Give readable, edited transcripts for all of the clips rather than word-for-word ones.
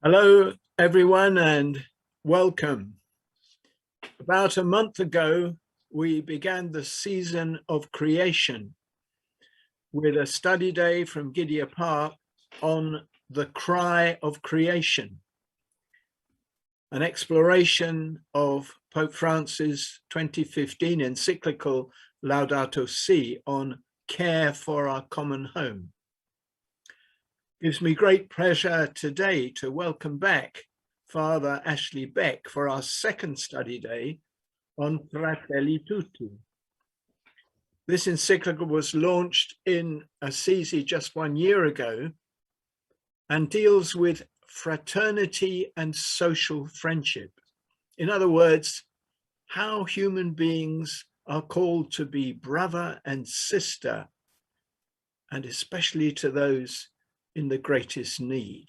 Hello, everyone, and welcome. About a month ago, we began the season of creation with a study day from Gidea Park on the cry of creation, an exploration of Pope Francis' 2015 encyclical Laudato Si on care for our common home. It gives me great pleasure today to welcome back Fr Ashley Beck for our second study day on Fratelli Tutti. This encyclical was launched in Assisi just 1 year ago and deals with fraternity and social friendship. In other words, how human beings are called to be brother and sister, and especially to those in the greatest need.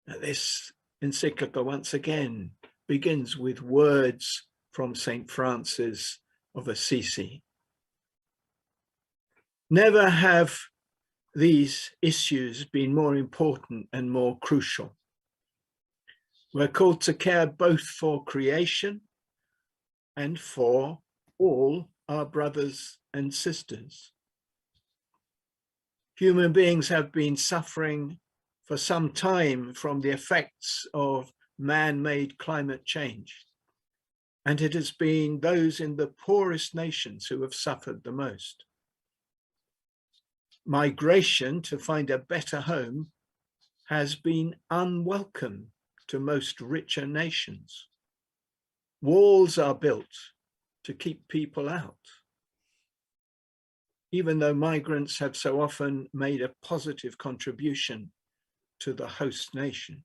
Now, this encyclical once again begins with words from St Francis of Assisi. Never have these issues been more important and more crucial. We're called to care both for creation and for all our brothers and sisters. Human beings have been suffering for some time from the effects of man-made climate change, and it has been those in the poorest nations who have suffered the most. Migration to find a better home has been unwelcome to most richer nations. Walls are built to keep people out, even though migrants have so often made a positive contribution to the host nation.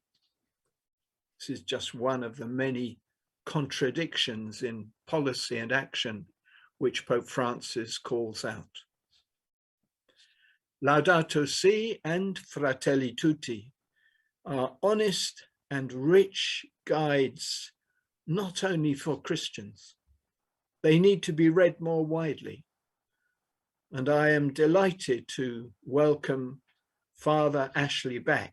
This is just one of the many contradictions in policy and action which Pope Francis calls out. Laudato Si and Fratelli Tutti are honest and rich guides, not only for Christians. They need to be read more widely. And I am delighted to welcome Fr Ashley Beck,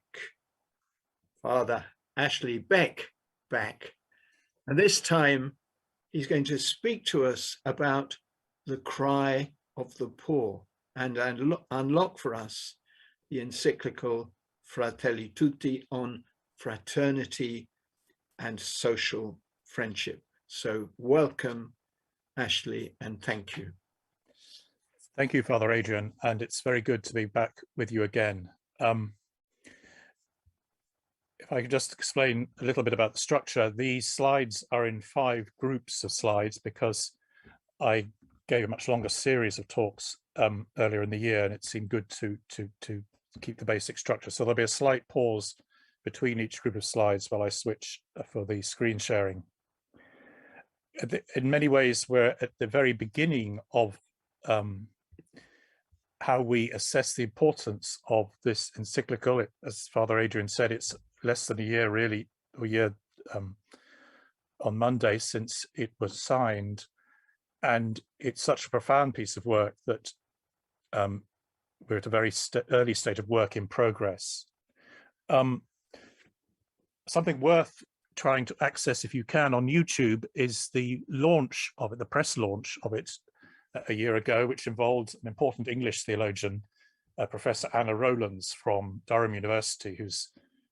Fr Ashley Beck back. And this time he's going to speak to us about the cry of the poor and unlock for us the encyclical Fratelli Tutti on fraternity and social friendship. So welcome, Ashley, and thank you. Thank you, Father Adrian, and it's very good to be back with you again. If I could just explain a little bit about the structure, these slides are in 5 groups of slides because I gave a much longer series of talks earlier in the year, and it seemed good to keep the basic structure. So there'll be a slight pause between each group of slides while I switch for the screen sharing. In many ways, we're at the very beginning of how we assess the importance of this encyclical. As Father Adrian said, it's less than a year, really, on Monday since it was signed. And it's such a profound piece of work that we're at a very early stage of work in progress. Something worth trying to access, if you can, on YouTube is the launch of it, the press launch of it a year ago, which involved an important English theologian, Professor Anna Rowlands from Durham University, who's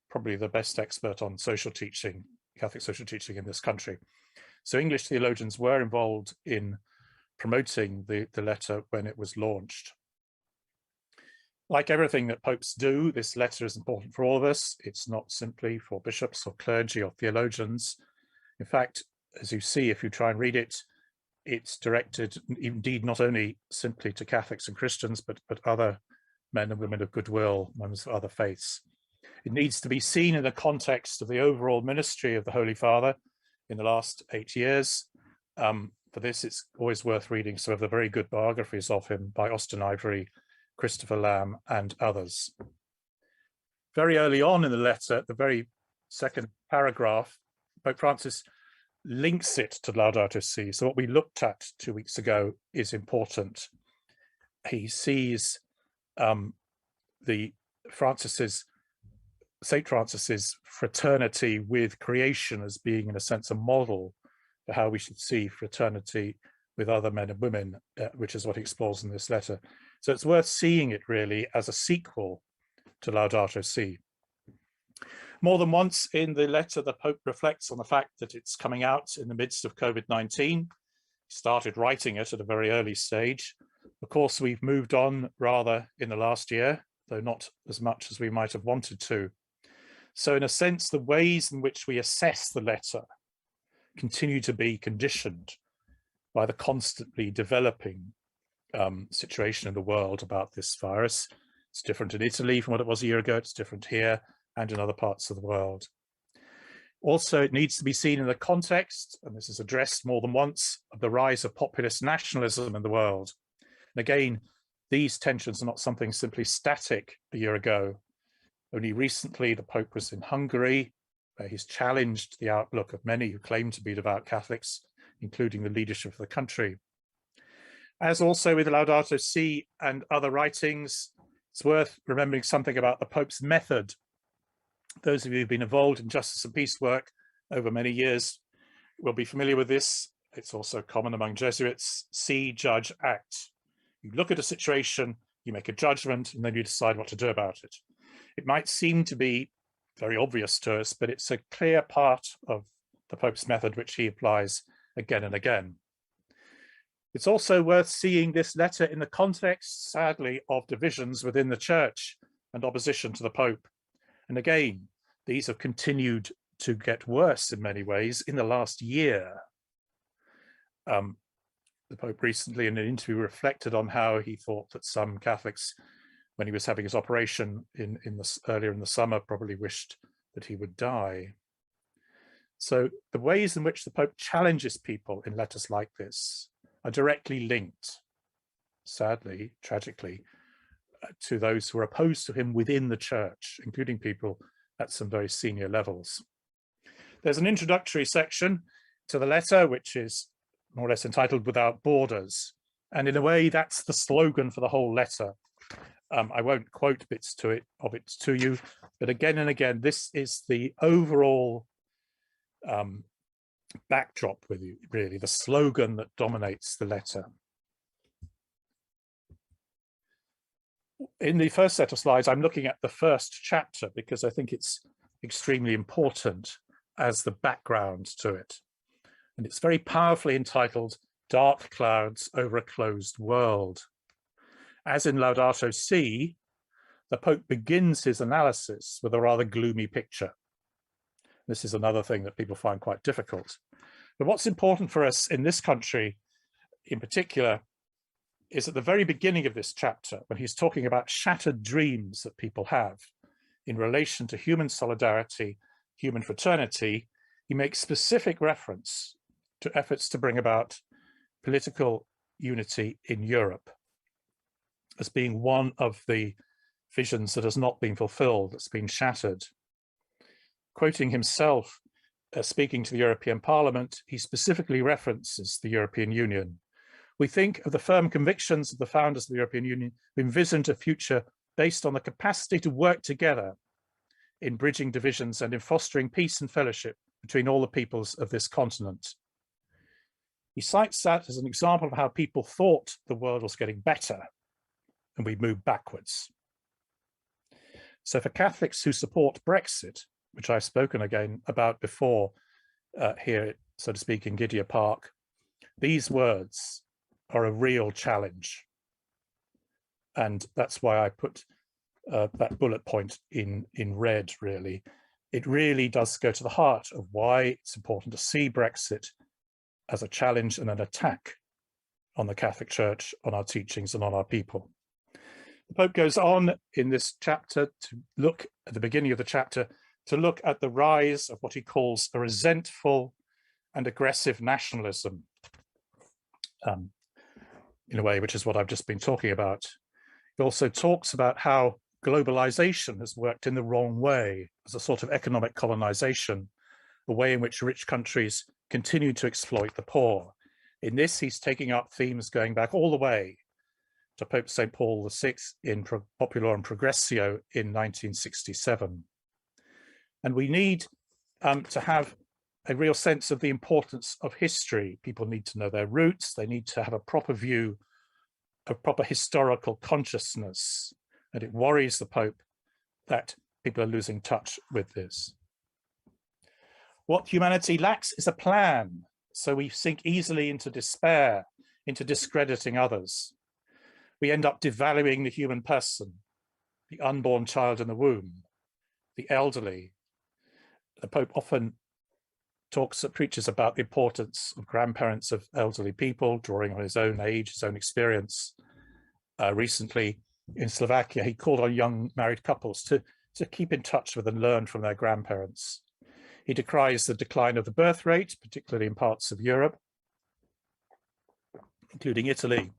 probably the best expert on social teaching, Catholic social teaching in this country. So English theologians were involved in promoting the letter when it was launched. Like everything that popes do, this letter is important for all of us. It's not simply for bishops or clergy or theologians. In fact, as you see, if you try and read it, it's directed indeed not only simply to Catholics and Christians, but other men and women of goodwill, members of other faiths. It needs to be seen in the context of the overall ministry of the Holy Father in the last 8 years. For this, it's always worth reading some of the very good biographies of him by Austin Ivory, Christopher Lamb, and others. Very early on in the letter, the very second paragraph, Pope Francis links it to Laudato Si. So what we looked at 2 weeks ago is important. He sees Francis's St Francis's fraternity with creation as being, in a sense, a model for how we should see fraternity with other men and women, which is what he explores in this letter. So it's worth seeing it really as a sequel to Laudato Si. More than once in the letter, the Pope reflects on the fact that it's coming out in the midst of COVID-19. He started writing it at a very early stage. Of course, we've moved on rather in the last year, though not as much as we might have wanted to. So in a sense, the ways in which we assess the letter continue to be conditioned by the constantly developing situation in the world about this virus. It's different in Italy from what it was a year ago. It's different here and in other parts of the world. Also, it needs to be seen in the context, and this is addressed more than once, of the rise of populist nationalism in the world. And again, these tensions are not something simply static a year ago. Only recently, the Pope was in Hungary, where he's challenged the outlook of many who claim to be devout Catholics, including the leadership of the country. As also with Laudato Si and other writings, it's worth remembering something about the Pope's method. Those of you who've been involved in justice and peace work over many years will be familiar with this. It's also common among Jesuits: see, judge, act. You look at a situation, you make a judgment, and then you decide what to do about it. It might seem to be very obvious to us, but it's a clear part of the Pope's method which he applies again and again. It's also worth seeing this letter in the context, sadly, of divisions within the Church and opposition to the Pope. And again, these have continued to get worse in many ways in the last year. The Pope recently in an interview reflected on how he thought that some Catholics, when he was having his operation earlier in the summer, probably wished that he would die. So the ways in which the Pope challenges people in letters like this are directly linked, sadly, tragically, to those who are opposed to him within the Church, including people at some very senior levels. There's an introductory section to the letter, which is more or less entitled "Without Borders." And in a way, that's the slogan for the whole letter. I won't quote bits of it to you, but again and again, this is the overall backdrop with you, really, the slogan that dominates the letter. In the first set of slides, I'm looking at the first chapter because I think it's extremely important as the background to it. And it's very powerfully entitled "Dark Clouds Over a Closed World." As in Laudato Si, the Pope begins his analysis with a rather gloomy picture. This is another thing that people find quite difficult. But what's important for us in this country in particular is at the very beginning of this chapter, when he's talking about shattered dreams that people have in relation to human solidarity, human fraternity, he makes specific reference to efforts to bring about political unity in Europe as being one of the visions that has not been fulfilled, that's been shattered. Quoting himself, speaking to the European Parliament, he specifically references the European Union. We think of the firm convictions of the founders of the European Union who envisioned a future based on the capacity to work together in bridging divisions and in fostering peace and fellowship between all the peoples of this continent. He cites that as an example of how people thought the world was getting better and we moved backwards. So for Catholics who support Brexit, which I've spoken again about before here, so to speak, in Gidea Park, these words are a real challenge. And that's why I put that bullet point in red, really. It really does go to the heart of why it's important to see Brexit as a challenge and an attack on the Catholic Church, on our teachings and on our people. The Pope goes on in this chapter to look at the beginning of the chapter, to look at the rise of what he calls a resentful and aggressive nationalism, in a way, which is what I've just been talking about. He also talks about how globalization has worked in the wrong way as a sort of economic colonization, a way in which rich countries continue to exploit the poor. In this, he's taking up themes going back all the way to Pope St. Paul VI in Populorum Progressio in 1967. And we need to have a real sense of the importance of history. People need to know their roots. They need to have a proper view, a proper historical consciousness. And it worries the Pope that people are losing touch with this. What humanity lacks is a plan. So we sink easily into despair, into discrediting others. We end up devaluing the human person, the unborn child in the womb, the elderly. The Pope often preaches about the importance of grandparents of elderly people, drawing on his own age, his own experience. Recently in Slovakia, he called on young married couples to keep in touch with and learn from their grandparents. He decries the decline of the birth rate, particularly in parts of Europe, including Italy.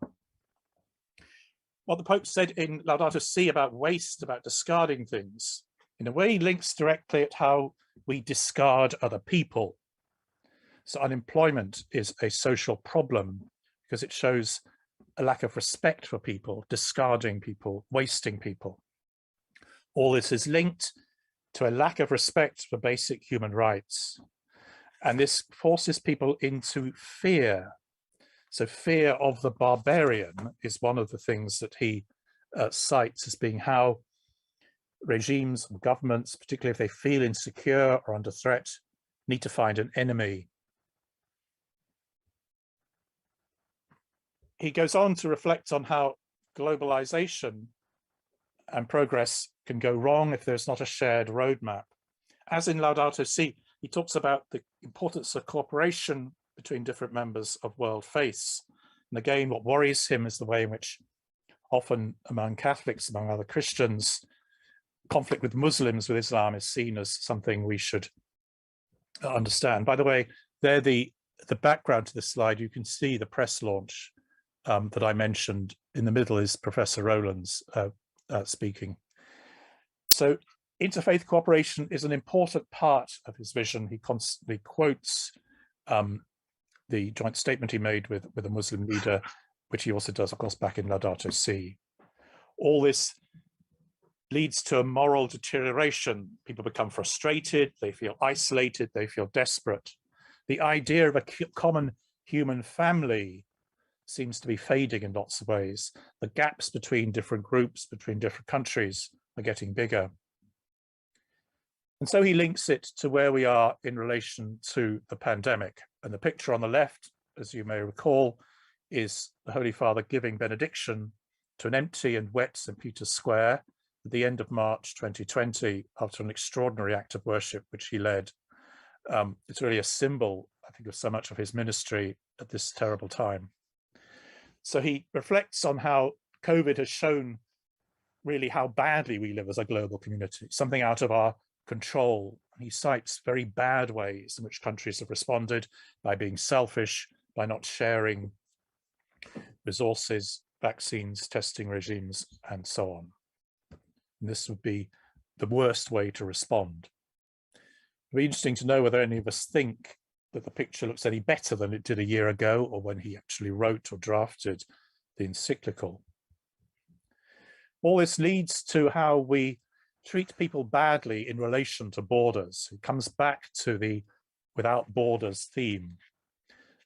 What the Pope said in Laudato Si about waste, about discarding things, in a way links directly at how we discard other people. So unemployment is a social problem because it shows a lack of respect for people, discarding people, wasting people. All this is linked to a lack of respect for basic human rights. And this forces people into fear. So fear of the barbarian is one of the things that he cites as being how regimes and governments, particularly if they feel insecure or under threat, need to find an enemy. He goes on to reflect on how globalization and progress can go wrong if there's not a shared roadmap. As in Laudato Si, he talks about the importance of cooperation between different members of world faiths. And again, what worries him is the way in which often among Catholics, among other Christians, conflict with Muslims, with Islam, is seen as something we should understand. By the way, there the background to this slide, you can see the press launch that I mentioned. In the middle is Professor Rowland's speaking. So interfaith cooperation is an important part of his vision. He constantly quotes the joint statement he made with a Muslim leader, which he also does, of course, back in Laudato Si. All this leads to a moral deterioration. People become frustrated, they feel isolated, they feel desperate. The idea of a common human family seems to be fading in lots of ways. The gaps between different groups, between different countries are getting bigger. And so he links it to where we are in relation to the pandemic. And the picture on the left, as you may recall, is the Holy Father giving benediction to an empty and wet St. Peter's Square at the end of March 2020, after an extraordinary act of worship which he led. It's really a symbol, I think, of so much of his ministry at this terrible time. So he reflects on how COVID has shown really how badly we live as a global community, something out of our control. He cites very bad ways in which countries have responded by being selfish, by not sharing resources, vaccines, testing regimes, and so on. And this would be the worst way to respond. It'd be interesting to know whether any of us think that the picture looks any better than it did a year ago, or when he actually wrote or drafted the encyclical. All this leads to how we treat people badly in relation to borders. It comes back to the without borders theme.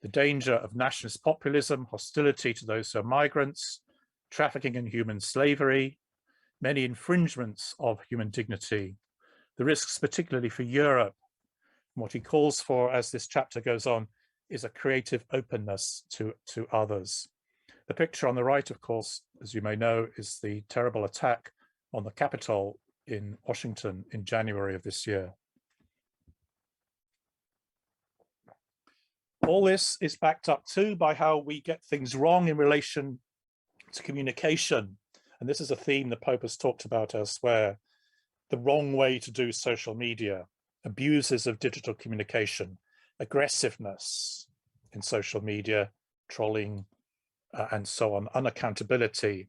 The danger of nationalist populism, hostility to those who are migrants, trafficking in human slavery, many infringements of human dignity, the risks particularly for Europe. And what he calls for, as this chapter goes on, is a creative openness to others. The picture on the right, of course, as you may know, is the terrible attack on the Capitol in Washington in January of this year. All this is backed up too by how we get things wrong in relation to communication. And this is a theme the Pope has talked about elsewhere. The wrong way to do social media, abuses of digital communication, aggressiveness in social media, trolling, and so on, unaccountability.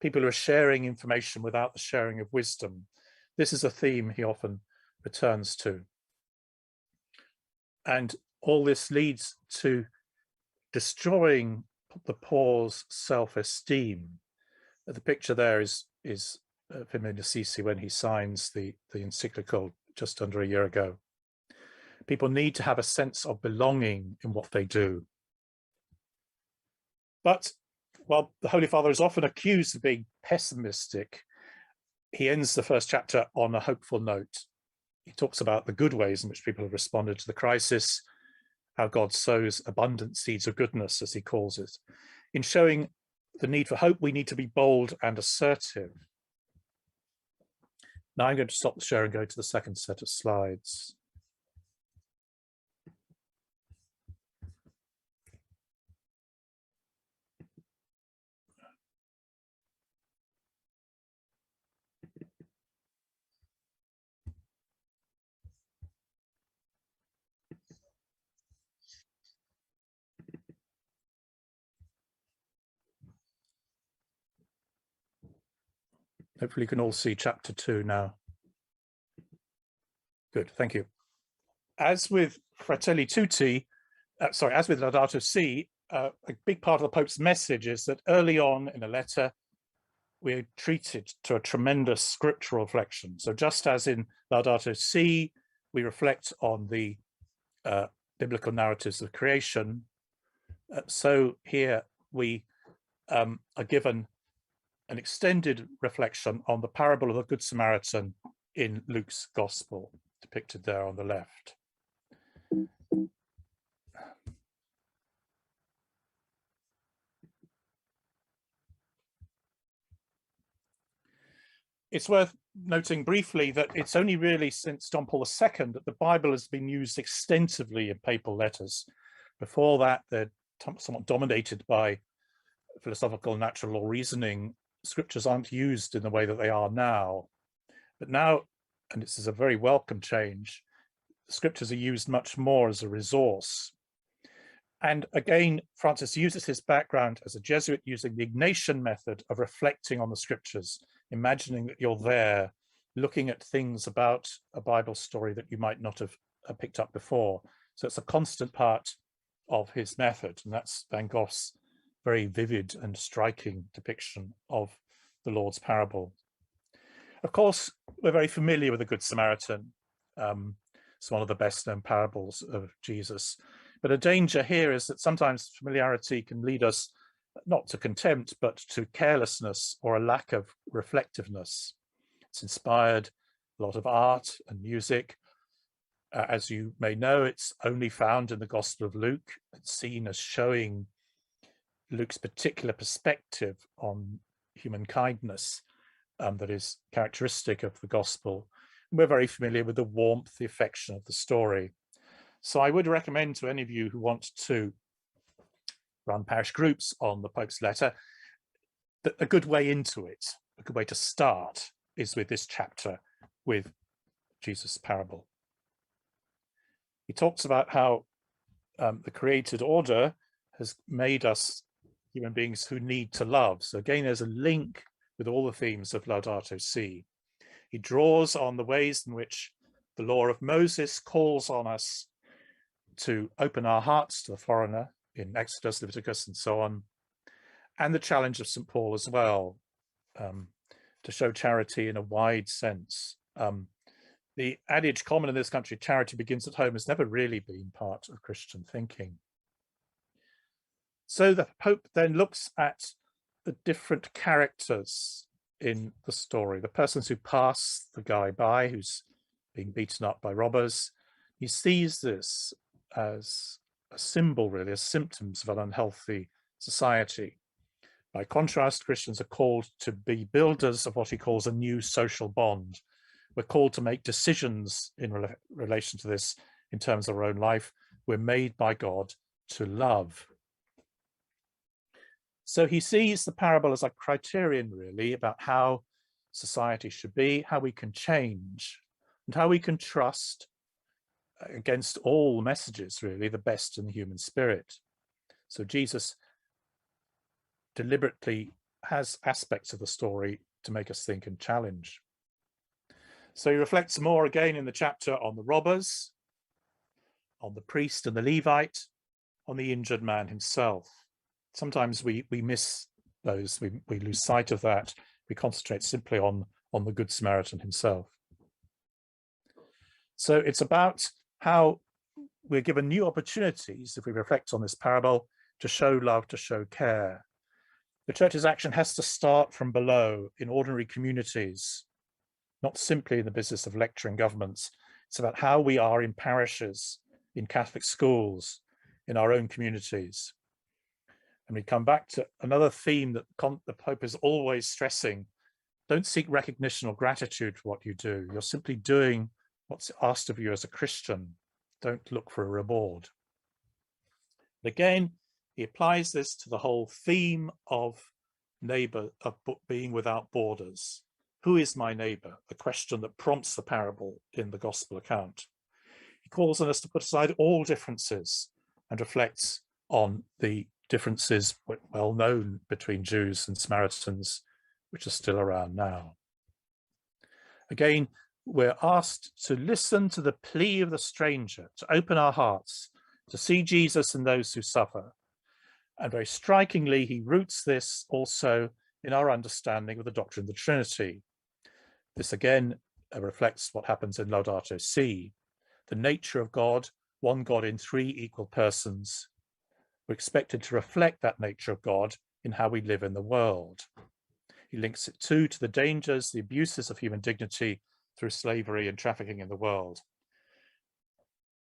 People who are sharing information without the sharing of wisdom. This is a theme he often returns to. And all this leads to destroying the poor's self-esteem. The picture there is of him in Assisi when he signs the encyclical just under a year ago. People need to have a sense of belonging in what they do. But while the Holy Father is often accused of being pessimistic, he ends the first chapter on a hopeful note. He talks about the good ways in which people have responded to the crisis, how God sows abundant seeds of goodness, as he calls it. In showing the need for hope, we need to be bold and assertive. Now I'm going to stop the share and go to the second set of slides. Hopefully you can all see chapter 2 now. Good, thank you. As with Fratelli Tutti, as with Laudato Si, a big part of the Pope's message is that early on in a letter, we're treated to a tremendous scriptural reflection. So just as in Laudato Si, we reflect on the biblical narratives of creation, so here we are given an extended reflection on the parable of the Good Samaritan in Luke's Gospel, depicted there on the left. It's worth noting briefly that it's only really since John Paul II that the Bible has been used extensively in papal letters. Before that, they're somewhat dominated by philosophical and natural law reasoning. Scriptures aren't used in the way that they are now. But now, and this is a very welcome change, scriptures are used much more as a resource. And again, Francis uses his background as a Jesuit using the Ignatian method of reflecting on the scriptures, imagining that you're there, looking at things about a Bible story that you might not have picked up before. So it's a constant part of his method, and that's Van Gogh's very vivid and striking depiction of the Lord's parable. Of course, we're very familiar with the Good Samaritan. It's one of the best known parables of Jesus. But a danger here is that sometimes familiarity can lead us not to contempt, but to carelessness or a lack of reflectiveness. It's inspired a lot of art and music. As you may know, it's only found in the Gospel of Luke. It's seen as showing Luke's particular perspective on human kindness that is characteristic of the Gospel. We're very familiar with the warmth, the affection of the story. So I would recommend to any of you who want to run parish groups on the Pope's letter that a good way into it, a good way to start, is with this chapter with Jesus' parable. He talks about how the created order has made us human beings who need to love. So again, there's a link with all the themes of Laudato Si. He draws on the ways in which the law of Moses calls on us to open our hearts to the foreigner in Exodus, Leviticus, and so on, and the challenge of St. Paul as well, to show charity in a wide sense. The adage common in this country, charity begins at home, has never really been part of Christian thinking. So the Pope then looks at the different characters in the story, the persons who pass the guy by who's being beaten up by robbers. He sees this as a symbol, really, as symptoms of an unhealthy society. By contrast, Christians are called to be builders of what he calls a new social bond. We're called to make decisions in relation to this in terms of our own life. We're made by God to love. So he sees the parable as a criterion, really, about how society should be, how we can change, and how we can trust, against all messages, really, the best in the human spirit. So Jesus deliberately has aspects of the story to make us think and challenge. So he reflects more again in the chapter on the robbers, on the priest and the Levite, on the injured man himself. Sometimes we miss those, we lose sight of that. We concentrate simply on the Good Samaritan himself. So it's about how we're given new opportunities, if we reflect on this parable, to show love, to show care. The church's action has to start from below in ordinary communities, not simply in the business of lecturing governments. It's about how we are in parishes, in Catholic schools, in our own communities. And we come back to another theme that the Pope is always stressing. Don't seek recognition or gratitude for what you do. You're simply doing what's asked of you as a Christian. Don't look for a reward. But again, he applies this to the whole theme of neighbor, of being without borders. Who is my neighbor? The question that prompts the parable in the gospel account. He calls on us to put aside all differences and reflects on the differences well known between Jews and Samaritans, which are still around now. Again, we're asked to listen to the plea of the stranger, to open our hearts, to see Jesus in those who suffer. And very strikingly, he roots this also in our understanding of the doctrine of the Trinity. This again reflects what happens in Laudato Si, the nature of God, one God in three equal persons. We're expected to reflect that nature of God in how we live in the world. He links it too to the dangers, the abuses of human dignity through slavery and trafficking in the world.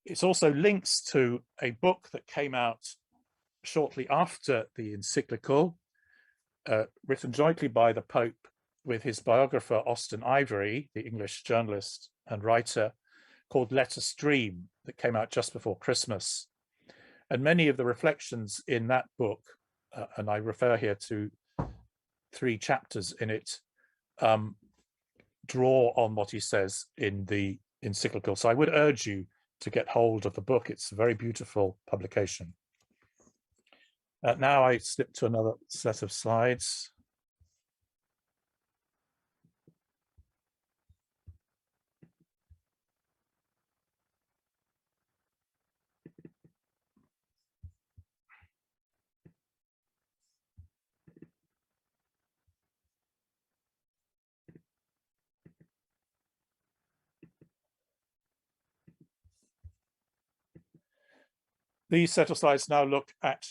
It also links to a book that came out shortly after the Encyclical, written jointly by the Pope with his biographer Austen Ivery, the English journalist and writer, called Let Us Dream, that came out just before Christmas. And many of the reflections in that book, and I refer here to 3 chapters in it, draw on what he says in the Encyclical. So I would urge you to get hold of the book. It's a very beautiful publication. Now I slip to another set of slides. These set of slides now look at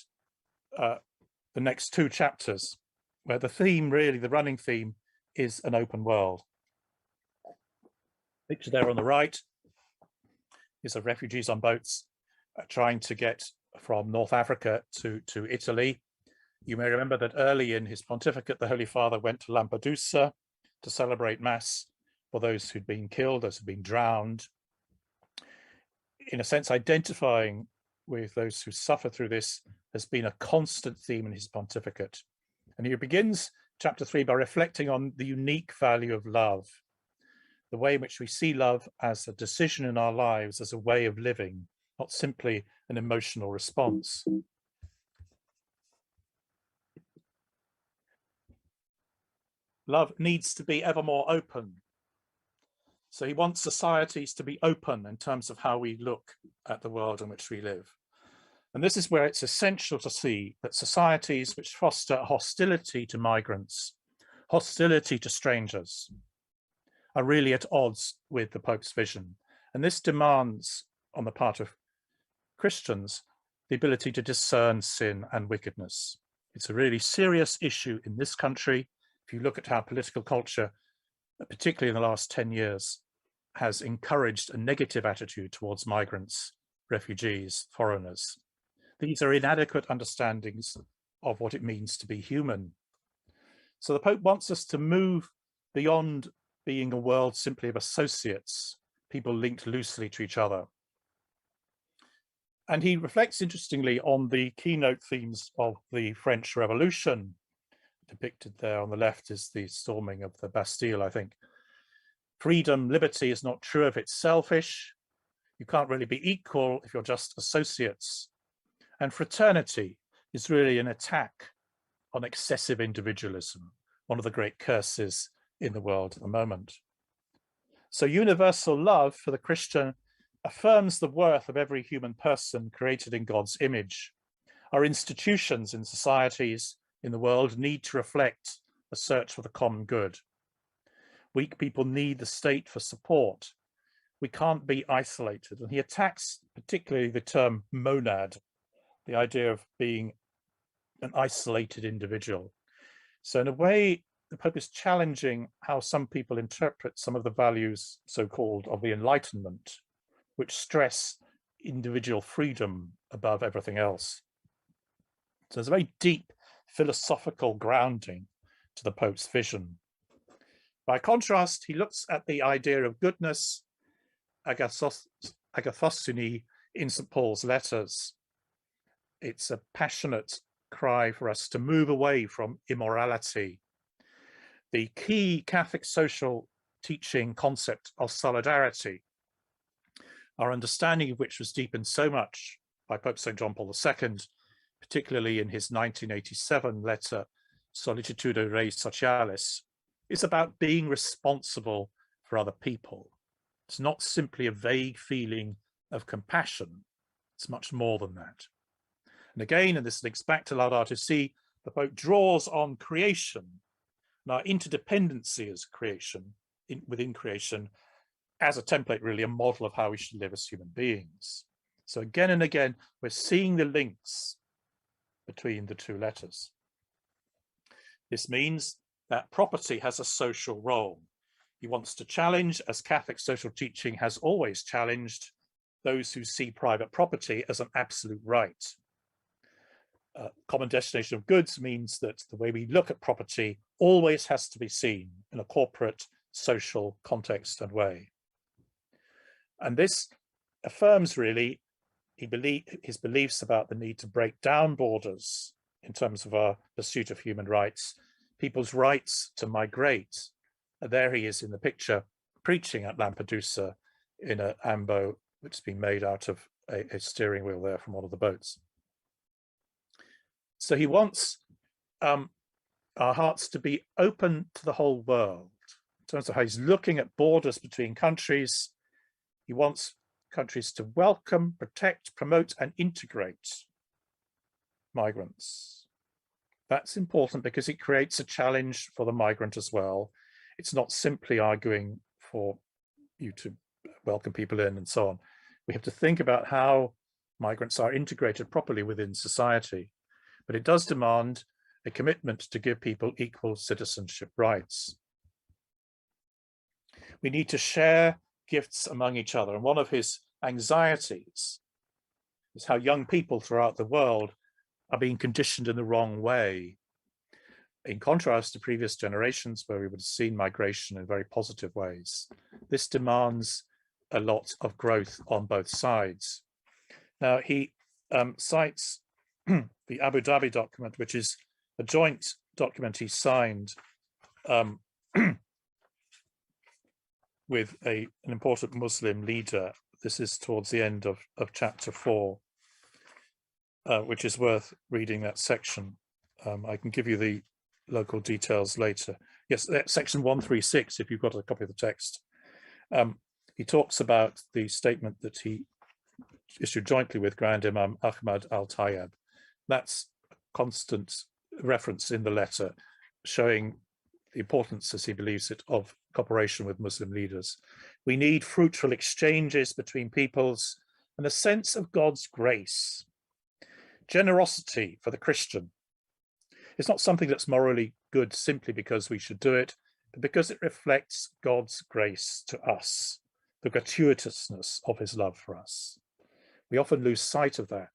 the next 2 chapters, where the theme, really, the running theme, is an open world. Picture there on the right is of refugees on boats trying to get from North Africa to Italy. You may remember that early in his pontificate, the Holy Father went to Lampedusa to celebrate Mass for those who'd been killed, those who'd been drowned. In a sense, identifying with those who suffer through this has been a constant theme in his pontificate. And he begins chapter 3 by reflecting on the unique value of love, the way in which we see love as a decision in our lives, as a way of living, not simply an emotional response. Love needs to be ever more open. So he wants societies to be open in terms of how we look at the world in which we live. And this is where it's essential to see that societies which foster hostility to migrants, hostility to strangers, are really at odds with the Pope's vision. And this demands, on the part of Christians, the ability to discern sin and wickedness. It's a really serious issue in this country. If you look at how political culture, particularly in the last 10 years, has encouraged a negative attitude towards migrants, refugees, foreigners. These are inadequate understandings of what it means to be human. So the Pope wants us to move beyond being a world simply of associates, people linked loosely to each other. And he reflects interestingly on the keynote themes of the French Revolution. Depicted there on the left is the storming of the Bastille, I think. Freedom, liberty is not true if it's selfish. You can't really be equal if you're just associates. And fraternity is really an attack on excessive individualism, one of the great curses in the world at the moment. So universal love for the Christian affirms the worth of every human person created in God's image. Our institutions in societies in the world need to reflect a search for the common good. Weak people need the state for support. we can't be isolated. And he attacks particularly the term monad, the idea of being an isolated individual. So in a way, the Pope is challenging how some people interpret some of the values, so-called, of the Enlightenment, which stress individual freedom above everything else. So there's a very deep philosophical grounding to the Pope's vision. By contrast, he looks at the idea of goodness, agathosune, in St Paul's letters. It's a passionate cry for us to move away from immorality. The key Catholic social teaching concept of solidarity, our understanding of which was deepened so much by Pope St John Paul II, particularly in his 1987 letter, Sollicitudo Rei Socialis, is about being responsible for other people. It's not simply a vague feeling of compassion, it's much more than that. And again, and this links back to Laudato Si, the Pope draws on creation and our interdependency as creation, within creation, as a template, really, a model of how we should live as human beings. So again and again, we're seeing the links between the two letters. This means that property has a social role. He wants to challenge, as Catholic social teaching has always challenged, those who see private property as an absolute right. Common destination of goods means that the way we look at property always has to be seen in a corporate, social context and way. And this affirms really his beliefs about the need to break down borders in terms of our pursuit of human rights, people's rights to migrate. And there he is in the picture preaching at Lampedusa in an ambo which has been made out of a steering wheel there from one of the boats. So he wants our hearts to be open to the whole world. In terms of how he's looking at borders between countries, he wants countries to welcome, protect, promote, and integrate migrants. That's important because it creates a challenge for the migrant as well. It's not simply arguing for you to welcome people in and so on. We have to think about how migrants are integrated properly within society. But it does demand a commitment to give people equal citizenship rights. We need to share gifts among each other. And one of his anxieties is how young people throughout the world are being conditioned in the wrong way. In contrast to previous generations where we would have seen migration in very positive ways, this demands a lot of growth on both sides. Now, he cites the Abu Dhabi document, which is a joint document he signed with an important Muslim leader. This is towards the end of chapter 4, which is worth reading that section. I can give you the local details later. Yes, section 136, if you've got a copy of the text. He talks about the statement that he issued jointly with Grand Imam Ahmad al-Tayyab. That's a constant reference in the letter, showing the importance, as he believes it, of cooperation with Muslim leaders. We need fruitful exchanges between peoples and a sense of God's grace. Generosity for the Christian is not something that's morally good simply because we should do it, but because it reflects God's grace to us, the gratuitousness of his love for us. We often lose sight of that.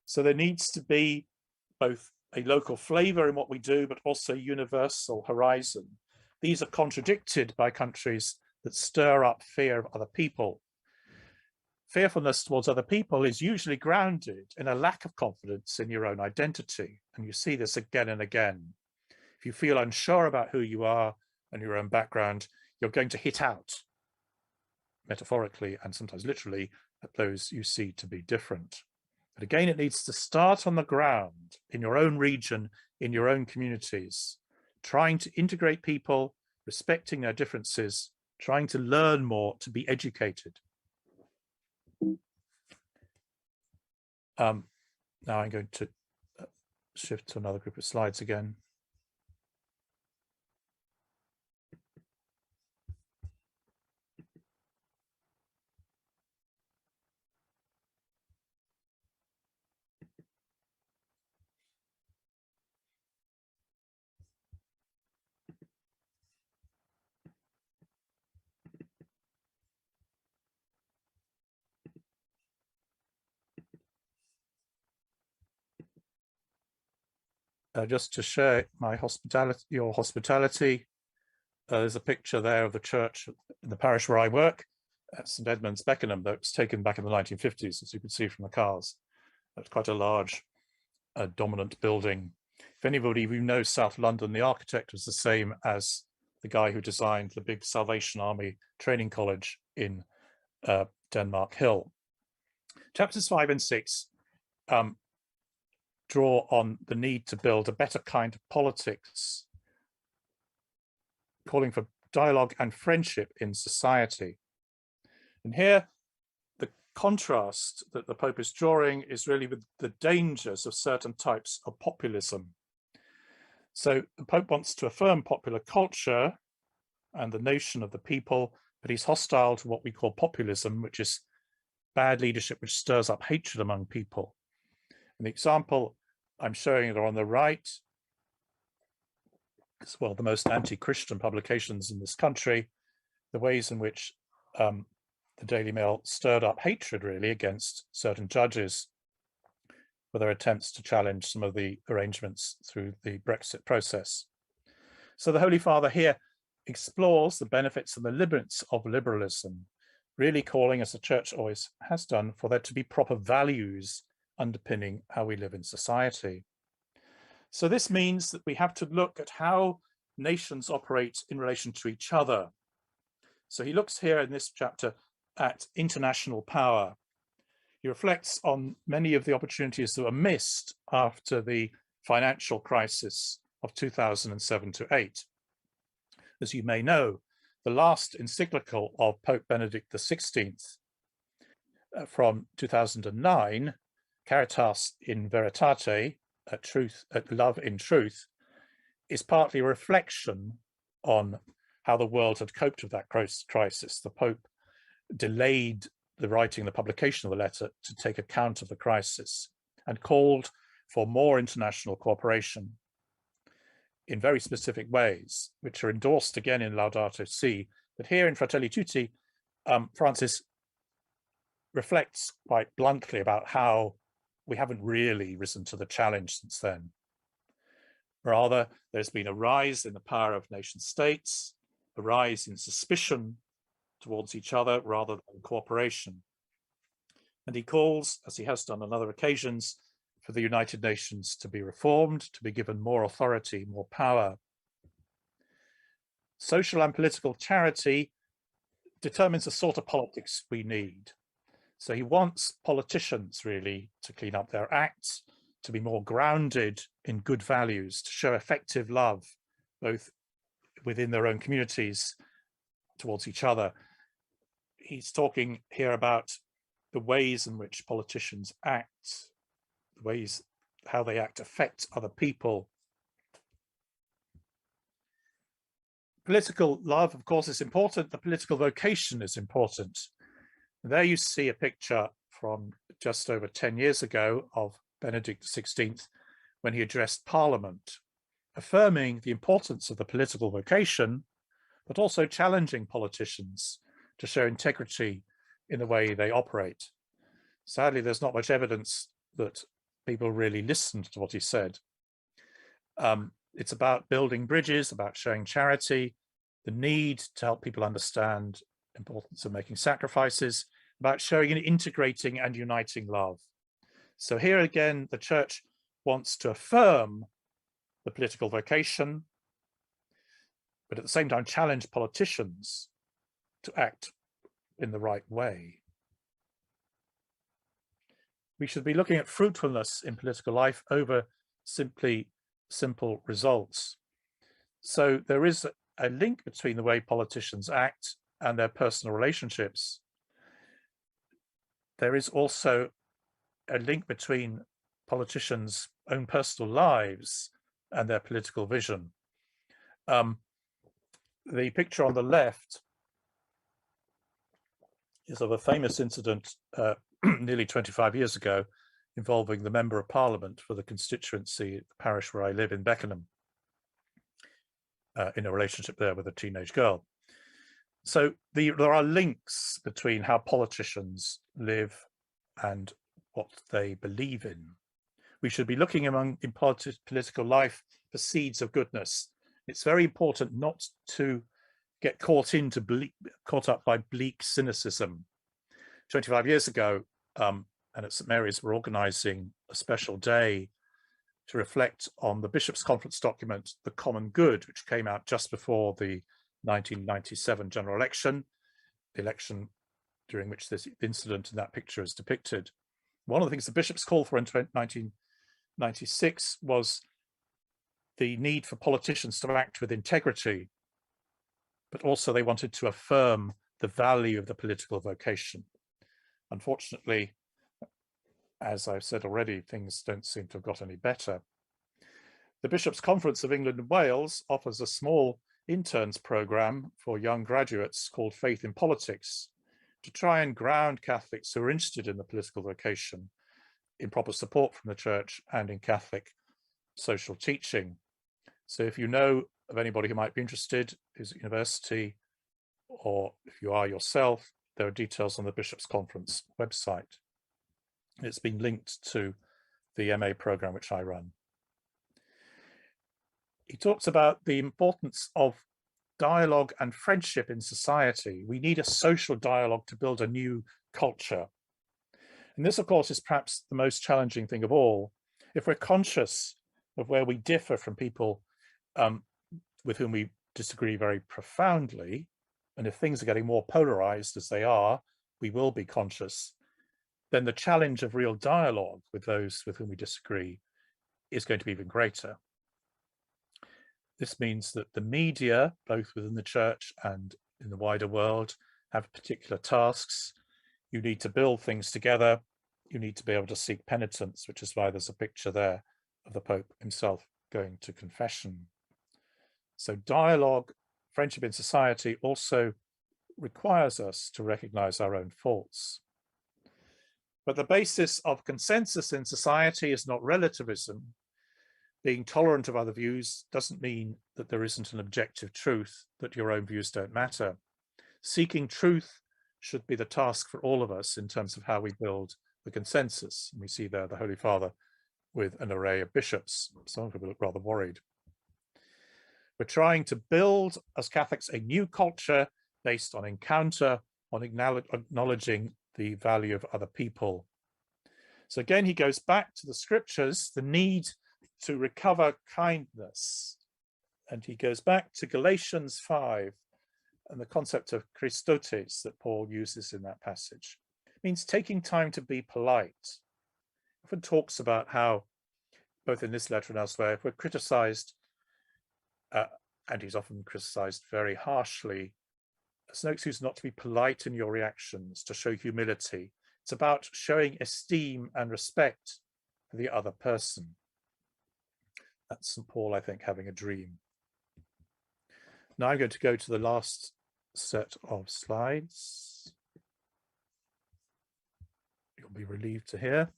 So there needs to be both a local flavor in what we do, but also universal horizon. These are contradicted by countries that stir up fear of other people. Fearfulness towards other people is usually grounded in a lack of confidence in your own identity. And you see this again and again. If you feel unsure about who you are and your own background, you're going to hit out, metaphorically and sometimes literally, at those you see to be different. But again, it needs to start on the ground, in your own region, in your own communities, trying to integrate people, respecting their differences, trying to learn more, to be educated. Now I'm going to shift to another group of slides again. just to share my hospitality, your hospitality. There's a picture there of the church in the parish where I work at St Edmund's, Beckenham, that was taken back in the 1950s, as you can see from the cars. That's quite a large, dominant building. If anybody who knows South London, the architect was the same as the guy who designed the big Salvation Army training college in Denmark Hill. Chapters 5 and 6 draw on the need to build a better kind of politics, calling for dialogue and friendship in society. And here, the contrast that the Pope is drawing is really with the dangers of certain types of populism. So the Pope wants to affirm popular culture and the notion of the people, but he's hostile to what we call populism, which is bad leadership which stirs up hatred among people. And the example I'm showing are on the right. It's, well, the most anti-Christian publications in this country, the ways in which the Daily Mail stirred up hatred really against certain judges for their attempts to challenge some of the arrangements through the Brexit process. So the Holy Father here explores the benefits and the limits of liberalism, really calling, as the Church always has done, for there to be proper values underpinning how we live in society. So this means that we have to look at how nations operate in relation to each other. So he looks here in this chapter at international power. He reflects on many of the opportunities that were missed after the financial crisis of 2007 to 8. As you may know, the last encyclical of Pope Benedict XVI from 2009, Caritas in Veritate, love in truth, is partly a reflection on how the world had coped with that crisis. The Pope delayed the writing, the publication of the letter to take account of the crisis and called for more international cooperation in very specific ways, which are endorsed again in Laudato Si. But here in Fratelli Tutti, Francis reflects quite bluntly about how we haven't really risen to the challenge since then. Rather, there's been a rise in the power of nation states, a rise in suspicion towards each other rather than cooperation. And he calls, as he has done on other occasions, for the United Nations to be reformed, to be given more authority, more power. Social and political charity determines the sort of politics we need. So he wants politicians really to clean up their acts, to be more grounded in good values, to show effective love, both within their own communities, towards each other. He's talking here about the ways in which politicians act, the ways how they act affect other people. Political love, of course, is important. The political vocation is important. And there you see a picture from just over 10 years ago of Benedict XVI when he addressed Parliament, affirming the importance of the political vocation, but also challenging politicians to show integrity in the way they operate. Sadly, there's not much evidence that people really listened to what he said. It's about building bridges, about showing charity, the need to help people understand the importance of making sacrifices, about showing and integrating and uniting love. So here again, the Church wants to affirm the political vocation, but at the same time challenge politicians to act in the right way. We should be looking at fruitfulness in political life over simply simple results. So there is a link between the way politicians act and their personal relationships. There is also a link between politicians' own personal lives and their political vision. The picture on the left is of a famous incident nearly 25 years ago involving the Member of Parliament for the constituency, the parish where I live in Beckenham, in a relationship there with a teenage girl. So there are links between how politicians live and what they believe in. We should be looking in political life for seeds of goodness. It's very important not to get caught up by bleak cynicism. 25 years ago, and at St Mary's, we're organising a special day to reflect on the Bishops' Conference document, The Common Good, which came out just before the 1997 general election, the election during which this incident in that picture is depicted. One of the things the bishops called for in 1996 was the need for politicians to act with integrity, but also they wanted to affirm the value of the political vocation. Unfortunately, as I've said already, things don't seem to have got any better. The Bishops' Conference of England and Wales offers a small interns program for young graduates called Faith in Politics to try and ground Catholics who are interested in the political vocation in proper support from the Church and in Catholic social teaching. So if you know of anybody who might be interested, who's at university, or if you are yourself, there are details on the Bishops' Conference website. It's been linked to the MA program which I run. He talks about the importance of dialogue and friendship in society. We need a social dialogue to build a new culture. And this, of course, is perhaps the most challenging thing of all. If we're conscious of where we differ from people with whom we disagree very profoundly, and if things are getting more polarized as they are, we will be conscious, then the challenge of real dialogue with those with whom we disagree is going to be even greater. This means that the media, both within the Church and in the wider world, have particular tasks. You need to build things together. You need to be able to seek penitence, which is why there's a picture there of the Pope himself going to confession. So dialogue, friendship in society also requires us to recognize our own faults. But the basis of consensus in society is not relativism. Being tolerant of other views doesn't mean that there isn't an objective truth, that your own views don't matter. Seeking truth should be the task for all of us in terms of how we build the consensus. And we see there the Holy Father with an array of bishops. Some people look rather worried. We're trying to build, as Catholics, a new culture based on encounter, on acknowledging the value of other people. So again, he goes back to the scriptures, the need to recover kindness. And he goes back to Galatians 5 and the concept of Christotes that Paul uses in that passage. It means taking time to be polite. He often talks about how, both in this letter and elsewhere, if we're criticized, and he's often criticized very harshly, there's no excuse not to be polite in your reactions, to show humility. It's about showing esteem and respect for the other person. That's St. Paul, I think, having a dream. Now I'm going to go to the last set of slides. You'll be relieved to hear.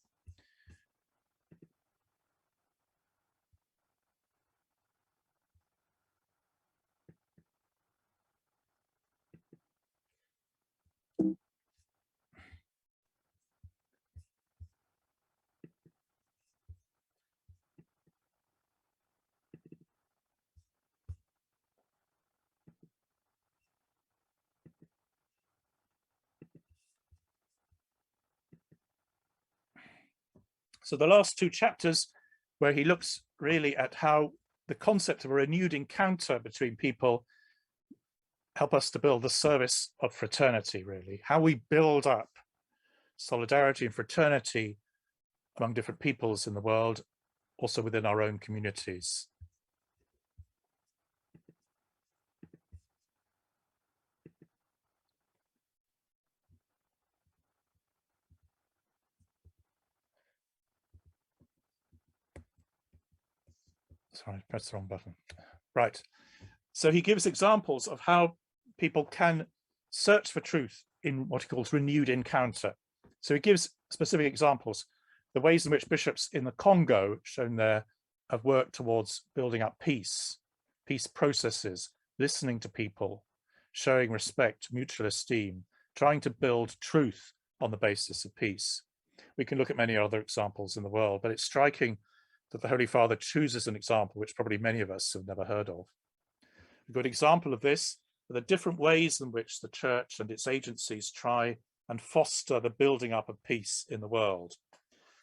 So the last two chapters, where he looks really at how the concept of a renewed encounter between people help us to build the service of fraternity, really, how we build up solidarity and fraternity among different peoples in the world, also within our own communities. Sorry, I pressed the wrong button. Right. So he gives examples of how people can search for truth in what he calls renewed encounter. So he gives specific examples, the ways in which bishops in the Congo, shown there, have worked towards building up peace processes, listening to people, showing respect, mutual esteem, trying to build truth on the basis of peace. We can look at many other examples in the world, but it's striking that the Holy Father chooses an example which probably many of us have never heard of. A good example of this are the different ways in which the Church and its agencies try and foster the building up of peace in the world.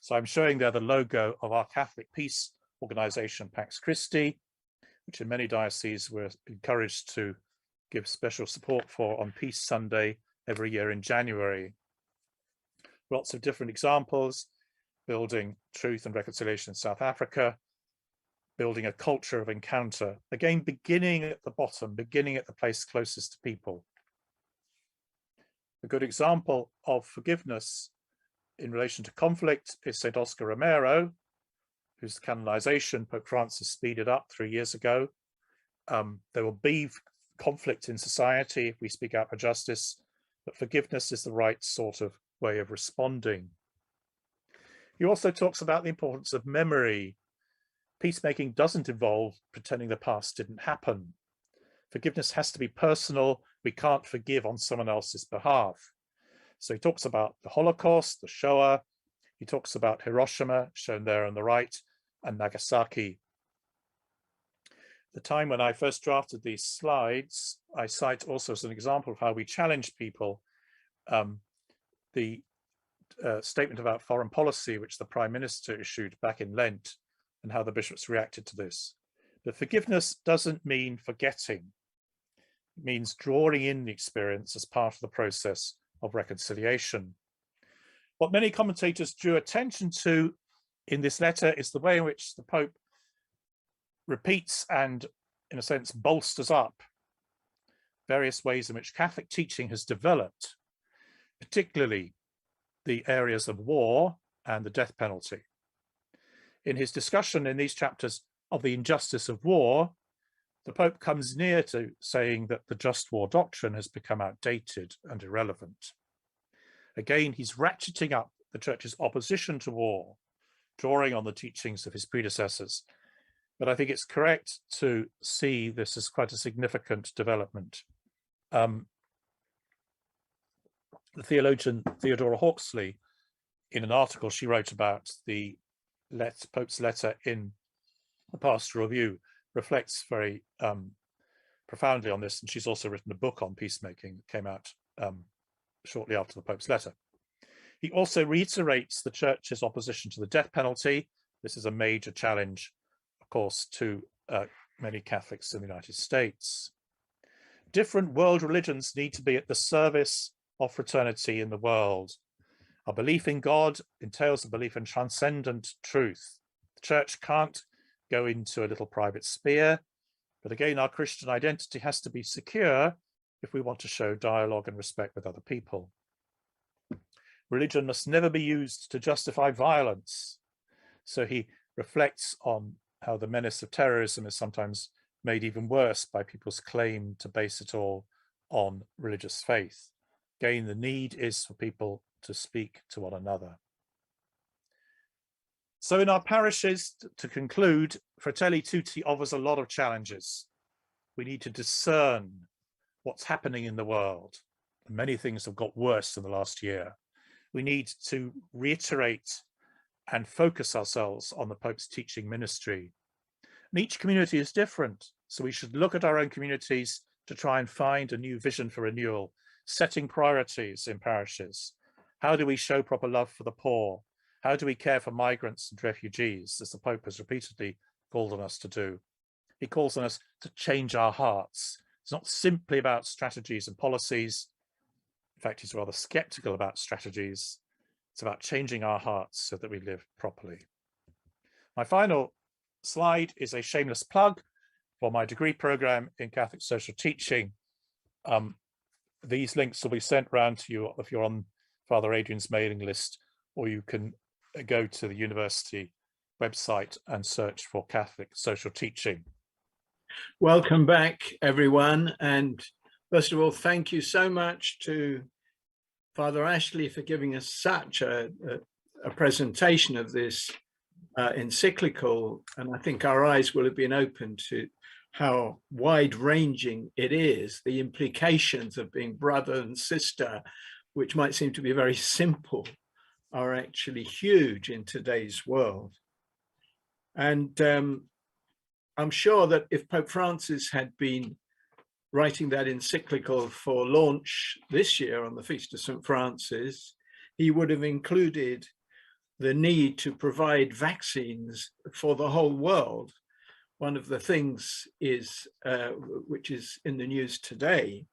So I'm showing there the logo of our Catholic peace organization, Pax Christi, which in many dioceses we're encouraged to give special support for on Peace Sunday every year in January. Lots of different examples: building truth and reconciliation in South Africa, building a culture of encounter, again, beginning at the bottom, beginning at the place closest to people. A good example of forgiveness in relation to conflict is St. Oscar Romero, whose canonization Pope Francis speeded up 3 years ago. There will be conflict in society if we speak out for justice, but forgiveness is the right sort of way of responding. He also talks about the importance of memory. Peacemaking doesn't involve pretending the past didn't happen. Forgiveness has to be personal. We can't forgive on someone else's behalf. So he talks about the Holocaust, the Shoah. He talks about Hiroshima, shown there on the right, and Nagasaki. The time when I first drafted these slides, I cite also as an example of how we challenge people the statement about foreign policy, which the Prime Minister issued back in Lent, and how the bishops reacted to this. But forgiveness doesn't mean forgetting. It means drawing in the experience as part of the process of reconciliation. What many commentators drew attention to in this letter is the way in which the Pope repeats and, in a sense, bolsters up various ways in which Catholic teaching has developed, particularly the areas of war and the death penalty. In his discussion in these chapters of the injustice of war, the Pope comes near to saying that the just war doctrine has become outdated and irrelevant. Again, he's ratcheting up the Church's opposition to war, drawing on the teachings of his predecessors. But I think it's correct to see this as quite a significant development. The theologian Theodora Hawksley, in an article she wrote about the Pope's letter in the Pastoral Review, reflects very profoundly on this, and she's also written a book on peacemaking that came out shortly after the Pope's letter. He also reiterates the Church's opposition to the death penalty. This is a major challenge, of course, to many Catholics in the United States. Different world religions need to be at the service of fraternity in the world. Our belief in God entails a belief in transcendent truth. The Church can't go into a little private sphere, but again, our Christian identity has to be secure if we want to show dialogue and respect with other people. Religion must never be used to justify violence. So he reflects on how the menace of terrorism is sometimes made even worse by people's claim to base it all on religious faith. Again, the need is for people to speak to one another. So in our parishes, to conclude, Fratelli Tutti offers a lot of challenges. We need to discern what's happening in the world. Many things have got worse in the last year. We need to reiterate and focus ourselves on the Pope's teaching ministry. And each community is different, so we should look at our own communities to try and find a new vision for renewal, setting priorities in parishes. How do we show proper love for the poor? How do we care for migrants and refugees, as the Pope has repeatedly called on us to do? He calls on us to change our hearts. It's not simply about strategies and policies. In fact, he's rather skeptical about strategies. It's about changing our hearts so that we live properly. My final slide is a shameless plug for my degree program in Catholic social teaching. These links will be sent round to you if you're on Father Adrian's mailing list, or you can go to the university website and search for Catholic social teaching. Welcome back, everyone. And first of all, thank you so much to Father Ashley for giving us such a presentation of this encyclical. And I think our eyes will have been opened to how wide-ranging it is, the implications of being brother and sister, which might seem to be very simple, are actually huge in today's world. And I'm sure that if Pope Francis had been writing that encyclical for launch this year on the Feast of St Francis, he would have included the need to provide vaccines for the whole world. One of the things is, which is in the news today,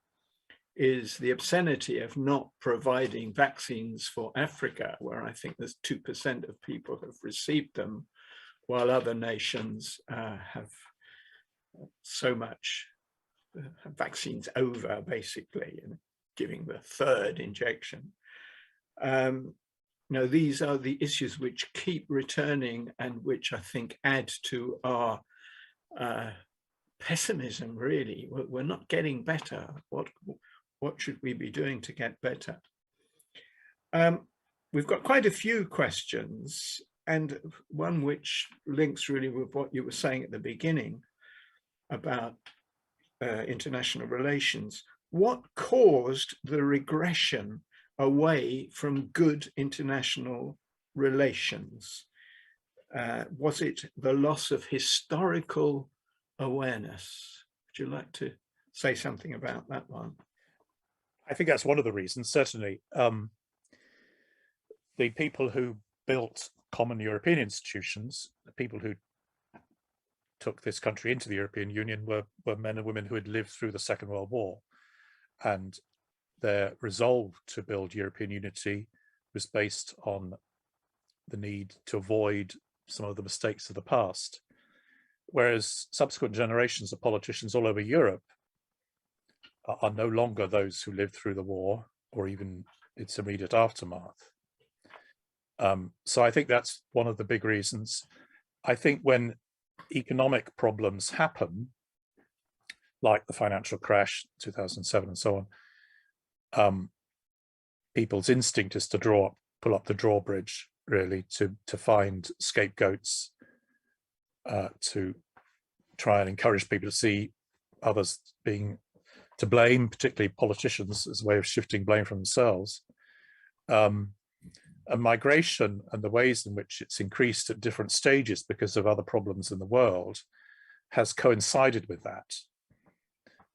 is the obscenity of not providing vaccines for Africa, where I think there's 2% of people have received them, while other nations have so much vaccines over, basically, and giving the third injection. These are the issues which keep returning and which I think add to our pessimism, really. We're not getting better. What should we be doing to get better? We've got quite a few questions, and one which links really with what you were saying at the beginning about international relations. What caused the regression away from good international relations? Was it the loss of historical awareness? Would you like to say something about that one? I think that's one of the reasons, certainly. The people who built common European institutions, the people who took this country into the European Union were men and women who had lived through the Second World War, and their resolve to build European unity was based on the need to avoid some of the mistakes of the past. Whereas subsequent generations of politicians all over Europe are no longer those who lived through the war or even its immediate aftermath. So I think that's one of the big reasons. I think when economic problems happen, like the financial crash, 2007 and so on, people's instinct is to pull up the drawbridge, really, to find scapegoats, to try and encourage people to see others being to blame, particularly politicians, as a way of shifting blame from themselves. And migration and the ways in which it's increased at different stages because of other problems in the world has coincided with that.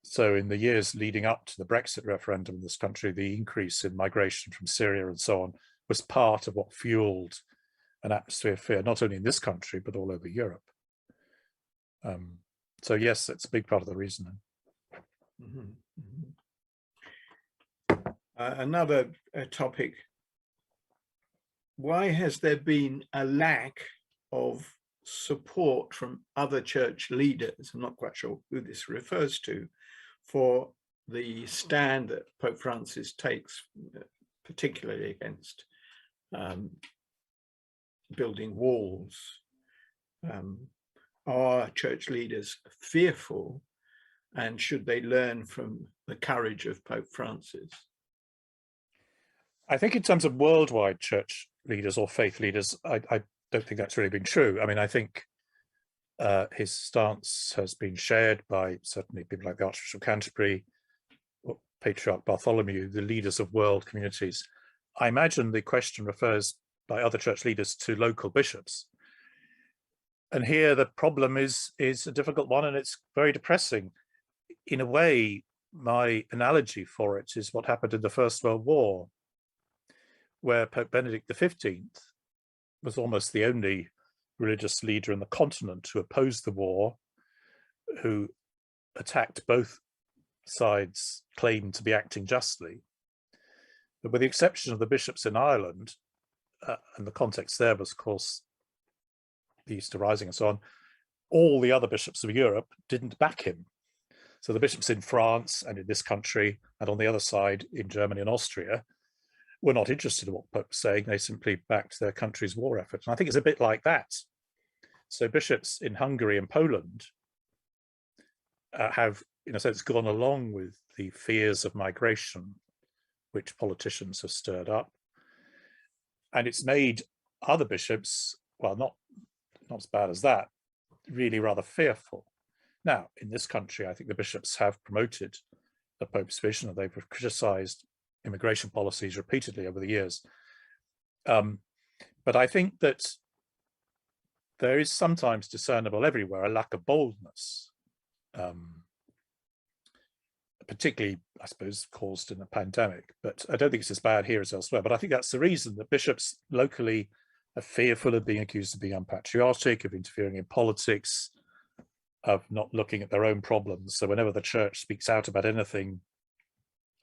So in the years leading up to the Brexit referendum in this country, the increase in migration from Syria and so on was part of what fueled an atmosphere of fear, not only in this country, but all over Europe. So yes, it's a big part of the reason. Mm-hmm. Mm-hmm. Another topic. Why has there been a lack of support from other church leaders? I'm not quite sure who this refers to, for the stand that Pope Francis takes, particularly against building walls. Are church leaders fearful, and should they learn from the courage of Pope Francis? I think in terms of worldwide church leaders or faith leaders, I don't think that's really been true. I mean, I think his stance has been shared by certainly people like the Archbishop of Canterbury, Patriarch Bartholomew, the leaders of world communities. I imagine the question refers by other church leaders to local bishops. And here the problem is a difficult one, and it's very depressing. In a way, my analogy for it is what happened in the First World War, where Pope Benedict XV was almost the only religious leader in the continent who opposed the war, who attacked both sides, claimed to be acting justly. But with the exception of the bishops in Ireland, and the context there was, of course, the Easter Rising and so on, all the other bishops of Europe didn't back him. So the bishops in France and in this country, and on the other side in Germany and Austria, were not interested in what Pope was saying. They simply backed their country's war effort. And I think it's a bit like that. So bishops in Hungary and Poland have, in a sense, gone along with the fears of migration, which politicians have stirred up. And it's made other bishops, well, not as bad as that, really rather fearful. Now, in this country, I think the bishops have promoted the Pope's vision, and they've criticized immigration policies repeatedly over the years. But I think that there is sometimes discernible everywhere a lack of boldness, particularly, I suppose, caused in the pandemic. But I don't think it's as bad here as elsewhere. But I think that's the reason that bishops locally are fearful of being accused of being unpatriotic, of interfering in politics, of not looking at their own problems. So whenever the church speaks out about anything,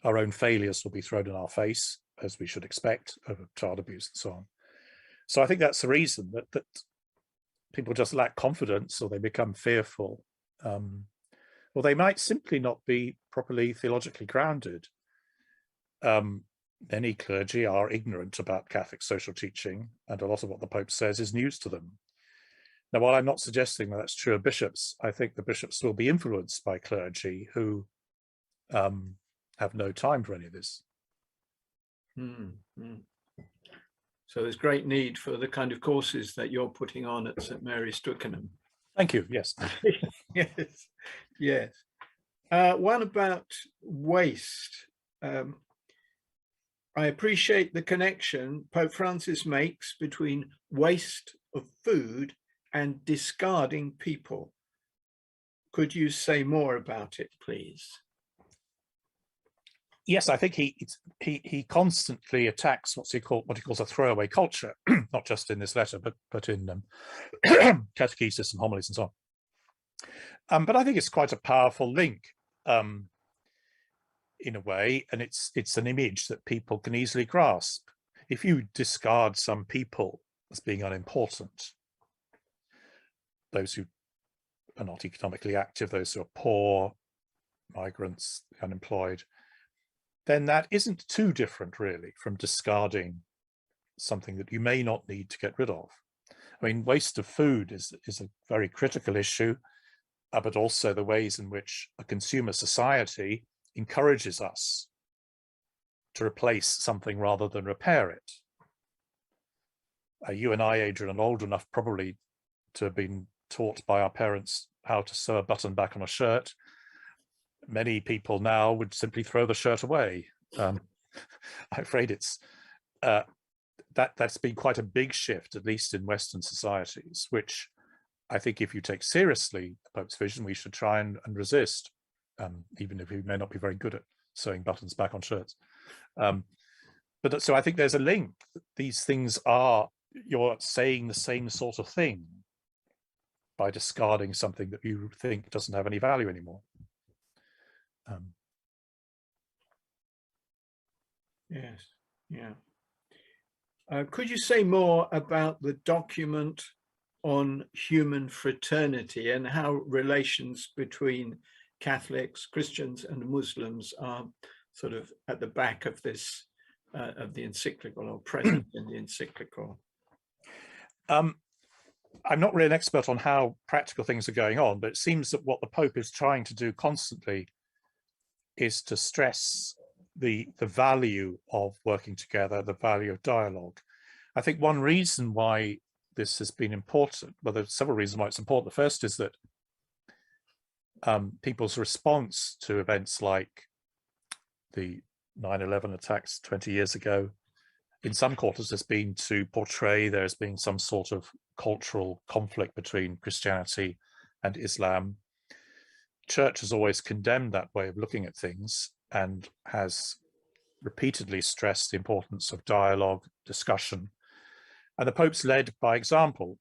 our own failures will be thrown in our face, as we should expect, of child abuse and so on. So I think that's the reason that people just lack confidence, or they become fearful, or they might simply not be properly theologically grounded. Many clergy are ignorant about Catholic social teaching, and a lot of what the Pope says is news to them. Now, while I'm not suggesting that that's true of bishops, I think the bishops will be influenced by clergy who have no time for any of this. So there's great need for the kind of courses that you're putting on at St Mary's Twickenham. Thank you. Yes. Yes. Yes. One about waste. I appreciate the connection Pope Francis makes between waste of food and discarding people. Could you say more about it, please? Yes, I think he constantly attacks what he calls a throwaway culture, not just in this letter, but in catechesis and homilies and so on. But I think it's quite a powerful link, in a way, and it's an image that people can easily grasp. If you discard some people as being unimportant, those who are not economically active, those who are poor, migrants, unemployed, then that isn't too different really from discarding something that you may not need to get rid of. I mean, waste of food is a very critical issue, but also the ways in which a consumer society encourages us to replace something rather than repair it. You and I, Adrian, are old enough probably to have been taught by our parents how to sew a button back on a shirt. Many people now would simply throw the shirt away. I'm afraid it's that's been quite a big shift, at least in Western societies, which I think if you take seriously the Pope's vision, we should try and resist, even if we may not be very good at sewing buttons back on shirts. But so I think there's a link. These things are, you're saying the same sort of thing by discarding something that you think doesn't have any value anymore. Yes, yeah. Could you say more about the document on human fraternity and how relations between Catholics, Christians, and Muslims are sort of at the back of this, of the encyclical, or present in the encyclical? I'm not really an expert on how practical things are going on, but it seems that what the Pope is trying to do constantly is to stress the value of working together, the value of dialogue. I think one reason why this has been important, well, there's several reasons why it's important. The first is that people's response to events like the 9/11 attacks 20 years ago, in some quarters has been to portray there's been some sort of cultural conflict between Christianity and Islam. Church has always condemned that way of looking at things and has repeatedly stressed the importance of dialogue, discussion. And the Pope's led by example.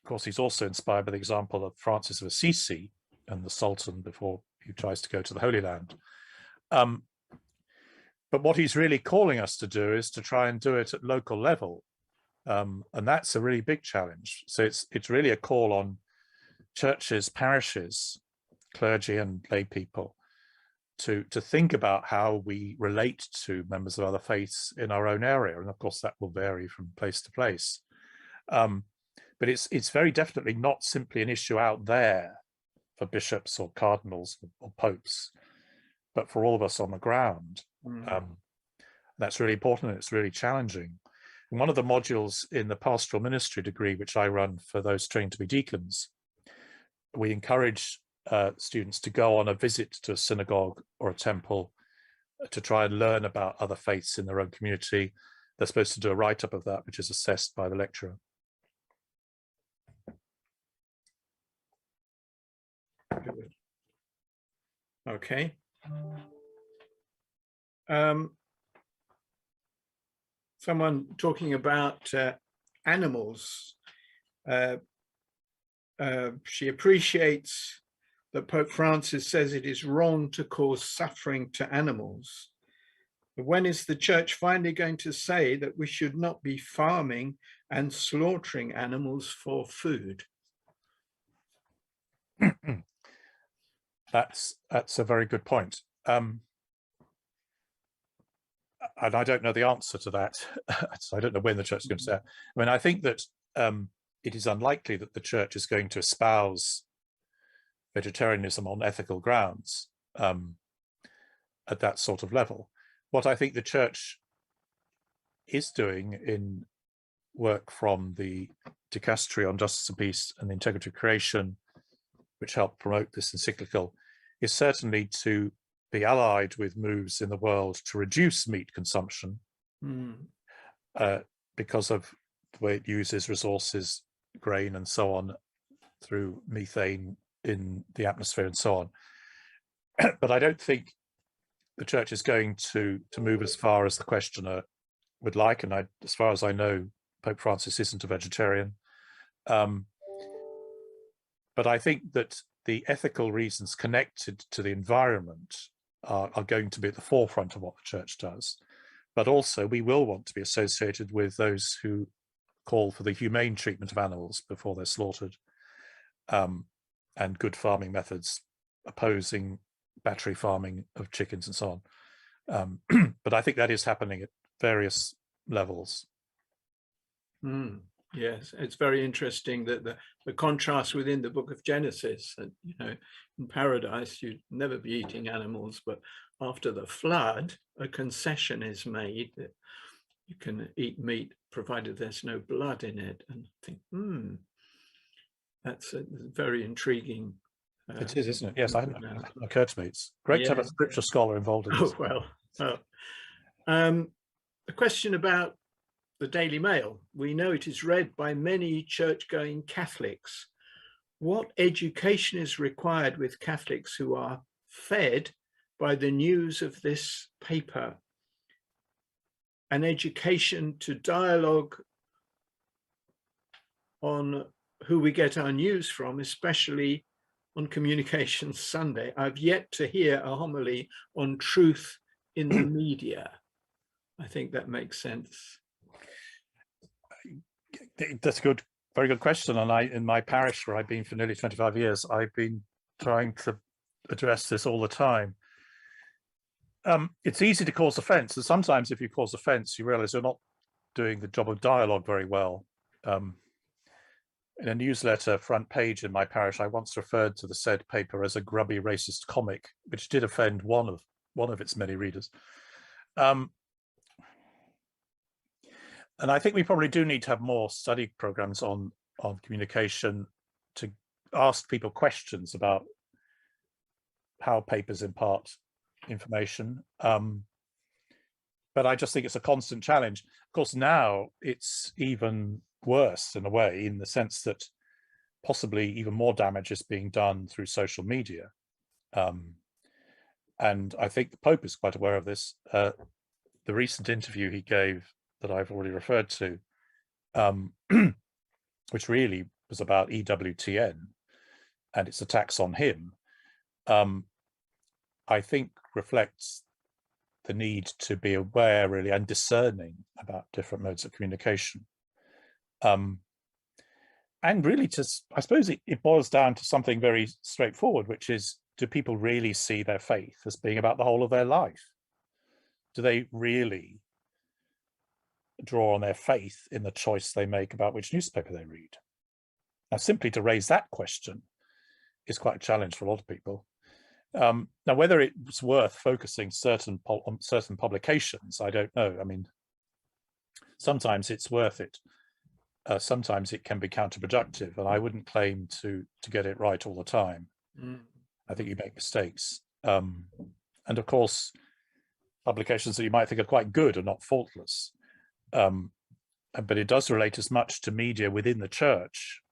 Of course, he's also inspired by the example of Francis of Assisi and the Sultan before he tries to go to the Holy Land. But what he's really calling us to do is to try and do it at local level. And that's a really big challenge. So it's really a call on churches, parishes, clergy and lay people to think about how we relate to members of other faiths in our own area. And of course, that will vary from place to place. But it's very definitely not simply an issue out there for bishops or cardinals or popes, but for all of us on the ground. That's really important and it's really challenging. And one of the modules in the pastoral ministry degree, which I run for those trained to be deacons, we encourage students to go on a visit to a synagogue or a temple to try and learn about other faiths in their own community they're supposed to do a write-up of that, which is assessed by the lecturer. Good. Okay. Someone talking about animals. She appreciates that Pope Francis says it is wrong to cause suffering to animals. But when is the church finally going to say that we should not be farming and slaughtering animals for food? That's a very good point. And I don't know the answer to that. So I don't know when the church is going to say that. I mean, I think that it is unlikely that the church is going to espouse vegetarianism on ethical grounds at that sort of level. What I think the church is doing in work from the Dicastery on Justice and Peace and the Integrity of Creation, which helped promote this encyclical, is certainly to be allied with moves in the world to reduce meat consumption because of the way it uses resources, grain and so on, through methane in the atmosphere and so on. But I don't think the church is going to move as far as the questioner would like. And as far as I know, Pope Francis isn't a vegetarian. But I think that the ethical reasons connected to the environment are going to be at the forefront of what the church does. But also we will want to be associated with those who call for the humane treatment of animals before they're slaughtered, and good farming methods, opposing battery farming of chickens and so on. But I think that is happening at various levels. Yes, it's very interesting that the contrast within the book of Genesis, and you know, in paradise you'd never be eating animals, but after the flood a concession is made that you can eat meat provided there's no blood in it. And I think that's a very intriguing. It is, isn't it? Yes, I hadn't occurred to me. It's great to have a scripture scholar involved in this. Oh well. A question about the Daily Mail. We know it is read by many church-going Catholics. What education is required with Catholics who are fed by the news of this paper? An education to dialogue on who we get our news from, especially on Communication Sunday. I've yet to hear a homily on truth in the media. I think that makes sense. That's a good, very good question. And in my parish, where I've been for nearly 25 years, I've been trying to address this all the time. It's easy to cause offence, and sometimes if you cause offence, you realise you're not doing the job of dialogue very well. In a newsletter front page in my parish, I once referred to the said paper as a grubby racist comic, which did offend one of its many readers. And I think we probably do need to have more study programs on communication to ask people questions about how papers impart information. But I just think it's a constant challenge. Of course, now it's even worse in a way, in the sense that possibly even more damage is being done through social media. And I think the Pope is quite aware of this. The recent interview he gave that I've already referred to, which really was about EWTN and its attacks on him, I think reflects the need to be aware really and discerning about different modes of communication. And really I suppose it boils down to something very straightforward, which is, do people really see their faith as being about the whole of their life? Do they really draw on their faith in the choice they make about which newspaper they read? Now, simply to raise that question is quite a challenge for a lot of people. Now, whether it's worth focusing on certain publications, I don't know. I mean, sometimes it's worth it. Sometimes it can be counterproductive, and I wouldn't claim to get it right all the time. I think you make mistakes. And of course, publications that you might think are quite good are not faultless. But it does relate as much to media within the church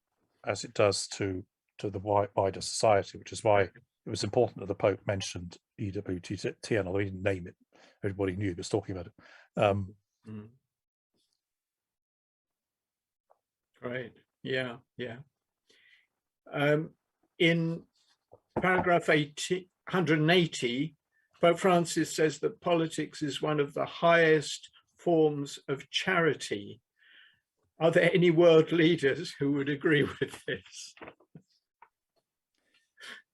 as it does to the wider society, which is why it was important that the Pope mentioned EWTN, although he didn't name it. Everybody knew he was talking about it. Great. Yeah, yeah. In paragraph 180, Pope Francis says that politics is one of the highest forms of charity. Are there any world leaders who would agree with this?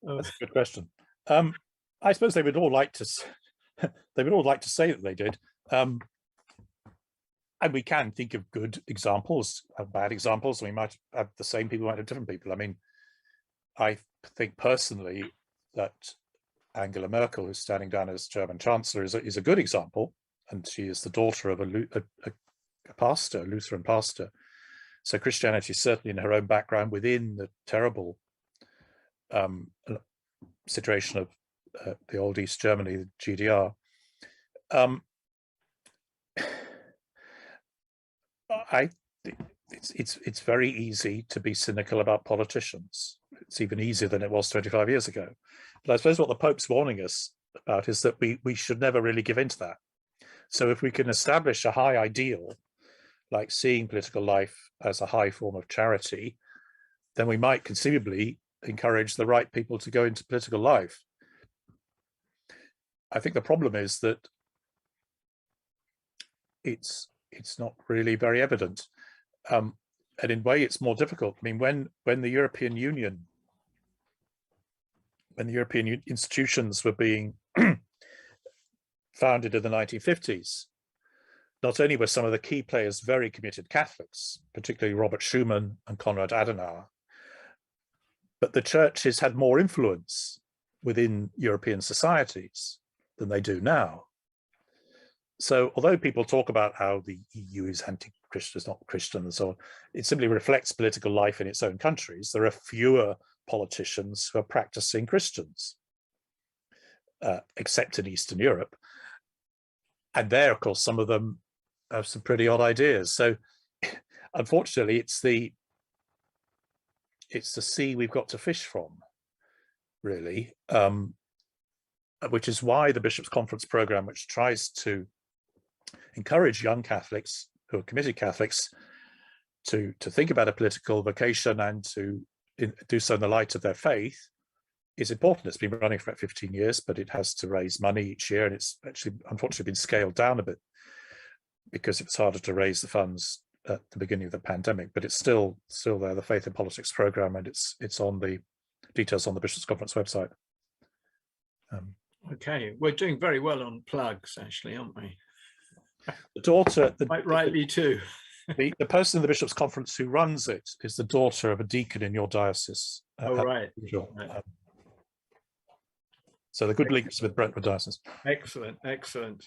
That's a good question. I suppose they would all like to. They would all like to say that they did, and we can think of good examples, of bad examples. We might have the same people, might have different people. I mean, I think personally that Angela Merkel, who's standing down as German Chancellor, is a good example, and she is the daughter of a pastor, a Lutheran pastor. So Christianity is certainly in her own background within the terrible situation of the old East Germany, the GDR. It's very easy to be cynical about politicians. It's even easier than it was 25 years ago. But I suppose what the Pope's warning us about is that we should never really give in to that. So if we can establish a high ideal, like seeing political life as a high form of charity, then we might conceivably encourage the right people to go into political life. I think the problem is that it's not really very evident. And in a way, it's more difficult. I mean, when the European Union, when the European institutions were being founded in the 1950s, not only were some of the key players very committed Catholics, particularly Robert Schuman and Konrad Adenauer, but the churches had more influence within European societies than they do now. So although people talk about how the EU is anti-Christian, it's not Christian and so on, it simply reflects political life in its own countries. There are fewer politicians who are practicing Christians, except in Eastern Europe. And there, of course, some of them have some pretty odd ideas. So unfortunately, it's the sea we've got to fish from, really, which is why the Bishops' Conference program, which tries to encourage young Catholics who are committed Catholics to think about a political vocation and to do so in the light of their faith, is important. It's been running for about 15 years, but it has to raise money each year, and it's actually unfortunately been scaled down a bit because it was harder to raise the funds at the beginning of the pandemic. But it's still there, the Faith in Politics program, and it's on the details on the Bishops' Conference website. Okay, we're doing very well on plugs, actually, aren't we? The daughter, quite rightly too. The person in the Bishops' Conference who runs it is the daughter of a deacon in your diocese. Oh, right. So the good links with Brentwood Diocese. Excellent, excellent.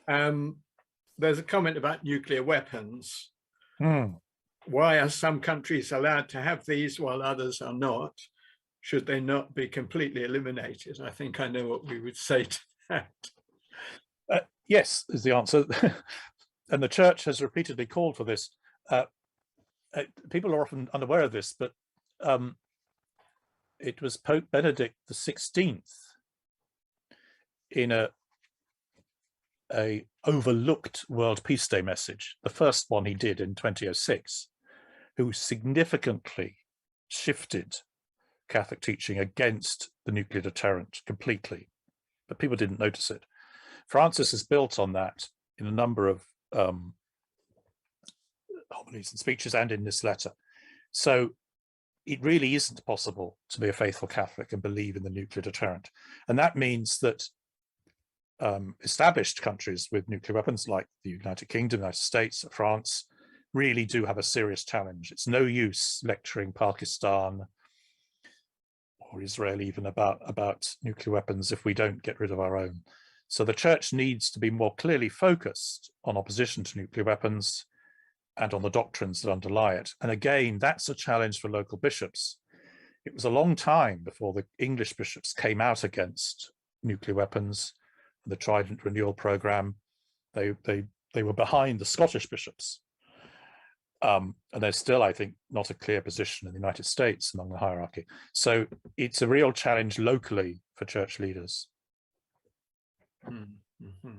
There's a comment about nuclear weapons. Why are some countries allowed to have these while others are not? Should they not be completely eliminated? I think I know what we would say to that. Yes, is the answer. And the church has repeatedly called for this. People are often unaware of this, but it was Pope Benedict XVI in a overlooked World Peace Day message, the first one he did in 2006, who significantly shifted Catholic teaching against the nuclear deterrent completely, but people didn't notice it. Francis has built on that in a number of homilies and speeches and in this letter. So it really isn't possible to be a faithful Catholic and believe in the nuclear deterrent. And that means that established countries with nuclear weapons like the United Kingdom, United States, France, really do have a serious challenge. It's no use lecturing Pakistan or Israel even about nuclear weapons if we don't get rid of our own. So the church needs to be more clearly focused on opposition to nuclear weapons and on the doctrines that underlie it. And again, that's a challenge for local bishops. It was a long time before the English bishops came out against nuclear weapons, the Trident Renewal Program. They they were behind the Scottish bishops. And there's still, I think, not a clear position in the United States among the hierarchy. So it's a real challenge locally for church leaders. Mm-hmm.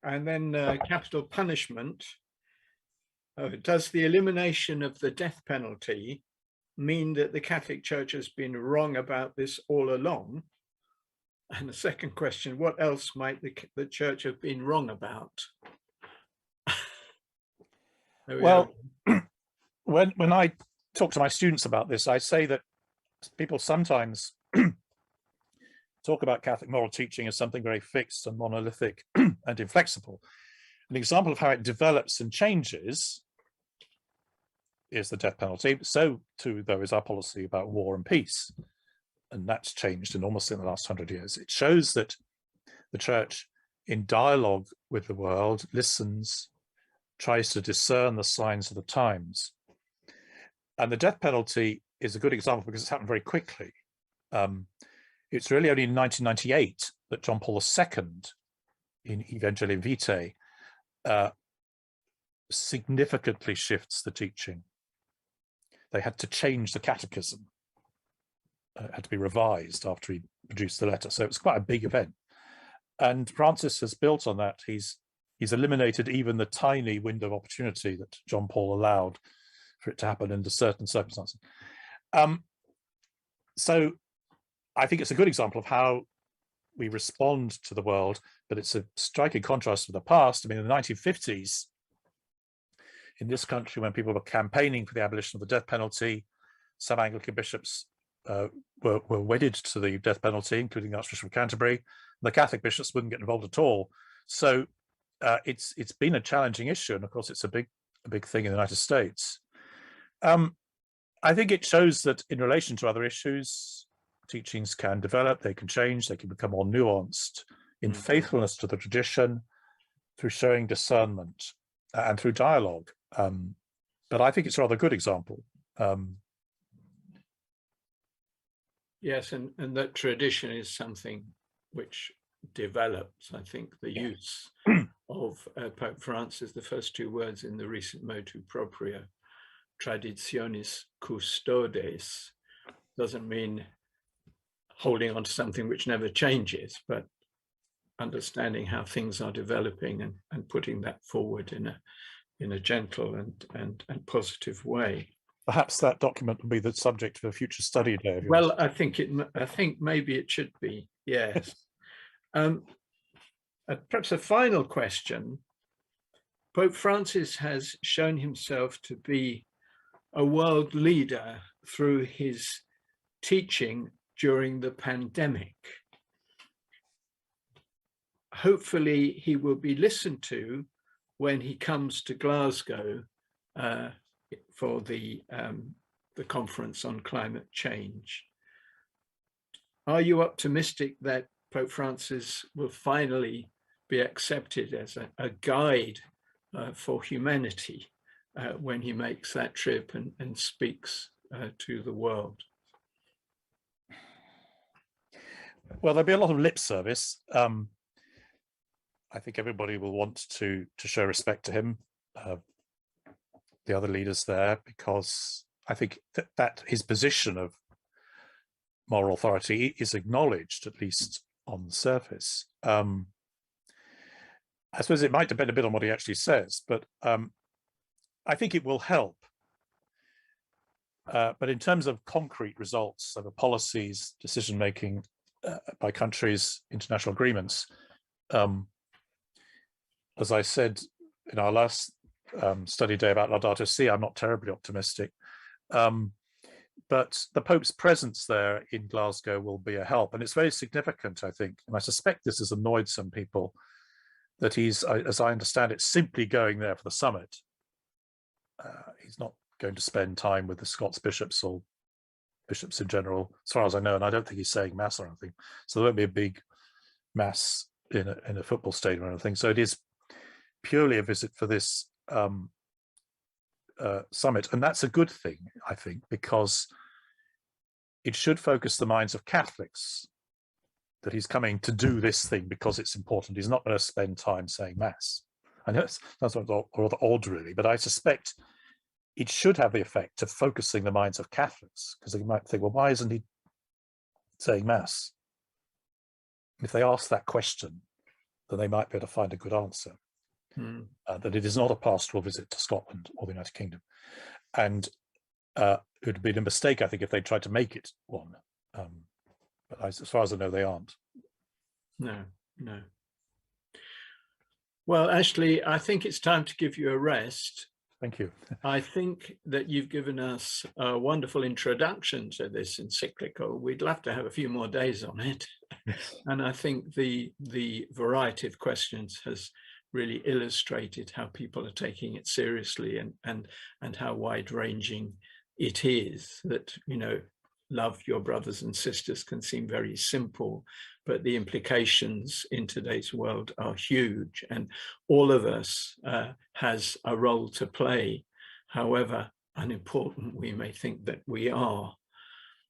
And then capital punishment. Does the elimination of the death penalty mean that the Catholic Church has been wrong about this all along? And the second question, what else might the Church have been wrong about? Well, when I talk to my students about this, I say that people sometimes talk about Catholic moral teaching as something very fixed and monolithic and inflexible. An example of how it develops and changes is the death penalty. So too, though, is our policy about war and peace. And that's changed enormously in the last 100 years. It shows that the Church, in dialogue with the world, listens, tries to discern the signs of the times. And the death penalty is a good example because it's happened very quickly. It's really only in 1998 that John Paul II, in Evangelium Vitae, significantly shifts the teaching. They had to change the catechism. It had to be revised after he produced the letter. So it was quite a big event. And Francis has built on that. He's eliminated even the tiny window of opportunity that John Paul allowed for it to happen under certain circumstances. So I think it's a good example of how we respond to the world, but it's a striking contrast to the past. I mean, in the 1950s, in this country, when people were campaigning for the abolition of the death penalty, some Anglican bishops were wedded to the death penalty, including the Archbishop of Canterbury. The Catholic bishops wouldn't get involved at all. So it's been a challenging issue, and of course, it's a big thing in the United States. I think it shows that in relation to other issues, teachings can develop, they can change, they can become more nuanced in faithfulness to the tradition, through showing discernment and through dialogue. But I think it's a rather good example. Yes, and that tradition is something which develops. I think the use of Pope Francis, the first two words in the recent motu proprio, traditionis custodes, doesn't mean holding on to something which never changes, but understanding how things are developing and putting that forward in a gentle and positive way. Perhaps that document will be the subject of a future study day. Well, I think maybe it should be, yes. Perhaps a final question. Pope Francis has shown himself to be a world leader through his teaching during the pandemic. Hopefully he will be listened to when he comes to Glasgow for the conference on climate change. Are you optimistic that Pope Francis will finally be accepted as a guide for humanity when he makes that trip and speaks to the world? Well, there'll be a lot of lip service. I think everybody will want to show respect to him, the other leaders there, because I think that his position of moral authority is acknowledged, at least on the surface. I suppose it might depend a bit on what he actually says, but I think it will help. But in terms of concrete results, of policies, decision-making by countries, international agreements, as I said in our last study day about Laudato Si, I'm not terribly optimistic. But the Pope's presence there in Glasgow will be a help. And it's very significant, I think. And I suspect this has annoyed some people, that he's, as I understand it, simply going there for the summit. He's not going to spend time with the Scots bishops or bishops in general, as far as I know. And I don't think he's saying mass or anything. So there won't be a big mass in a football stadium or anything. So it is purely a visit for this summit. And that's a good thing, I think, because it should focus the minds of Catholics that he's coming to do this thing because it's important. He's not going to spend time saying mass. I know that's rather odd, really, but I suspect it should have the effect of focusing the minds of Catholics, because they might think, well, why isn't he saying mass? If they ask that question, then they might be able to find a good answer. That it is not a pastoral visit to Scotland or the United Kingdom. And it would have been a mistake, I think, if they tried to make it one. But as far as I know, they aren't. No. Well, Ashley, I think it's time to give you a rest. Thank you. I think that you've given us a wonderful introduction to this encyclical. We'd love to have a few more days on it. Yes. And I think the variety of questions has really illustrated how people are taking it seriously and how wide-ranging it is. That, love your brothers and sisters can seem very simple, but the implications in today's world are huge, and all of us has a role to play, however unimportant we may think that we are.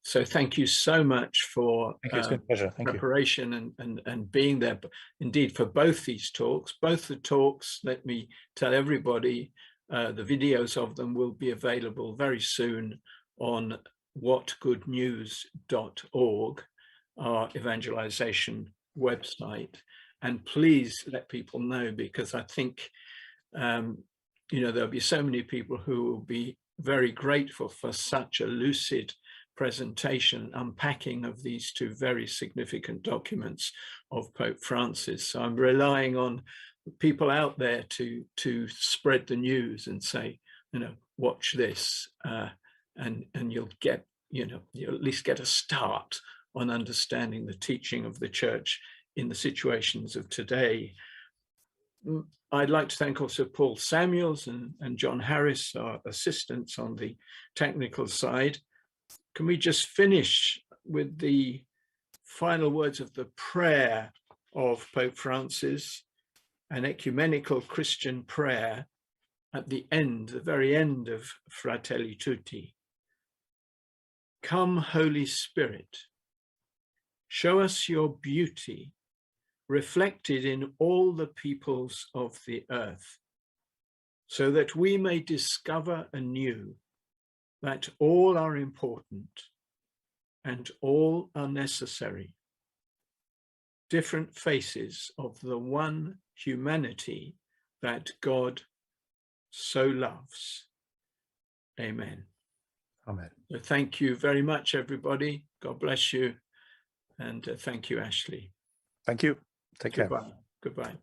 So thank you so much for It's been a pleasure. Thank preparation and being there. Indeed, for both these talks, both the talks, let me tell everybody, the videos of them will be available very soon on whatgoodnews.org, our evangelization website. And please let people know, because I think, there'll be so many people who will be very grateful for such a lucid presentation, unpacking of these two very significant documents of Pope Francis. So I'm relying on people out there to spread the news and say, watch this, and you'll get, you'll at least get a start on understanding the teaching of the church in the situations of today. I'd like to thank also Paul Samuels and John Harris, our assistants on the technical side. Can we just finish with the final words of the prayer of Pope Francis, an ecumenical Christian prayer at the end, the very end of Fratelli Tutti? Come, Holy Spirit, show us your beauty reflected in all the peoples of the earth, so that we may discover anew that all are important and all are necessary, different faces of the one humanity that God so loves. Amen. Amen. So thank you very much, everybody. God bless you. And thank you, Ashley. Thank you. Take care. Goodbye. Goodbye.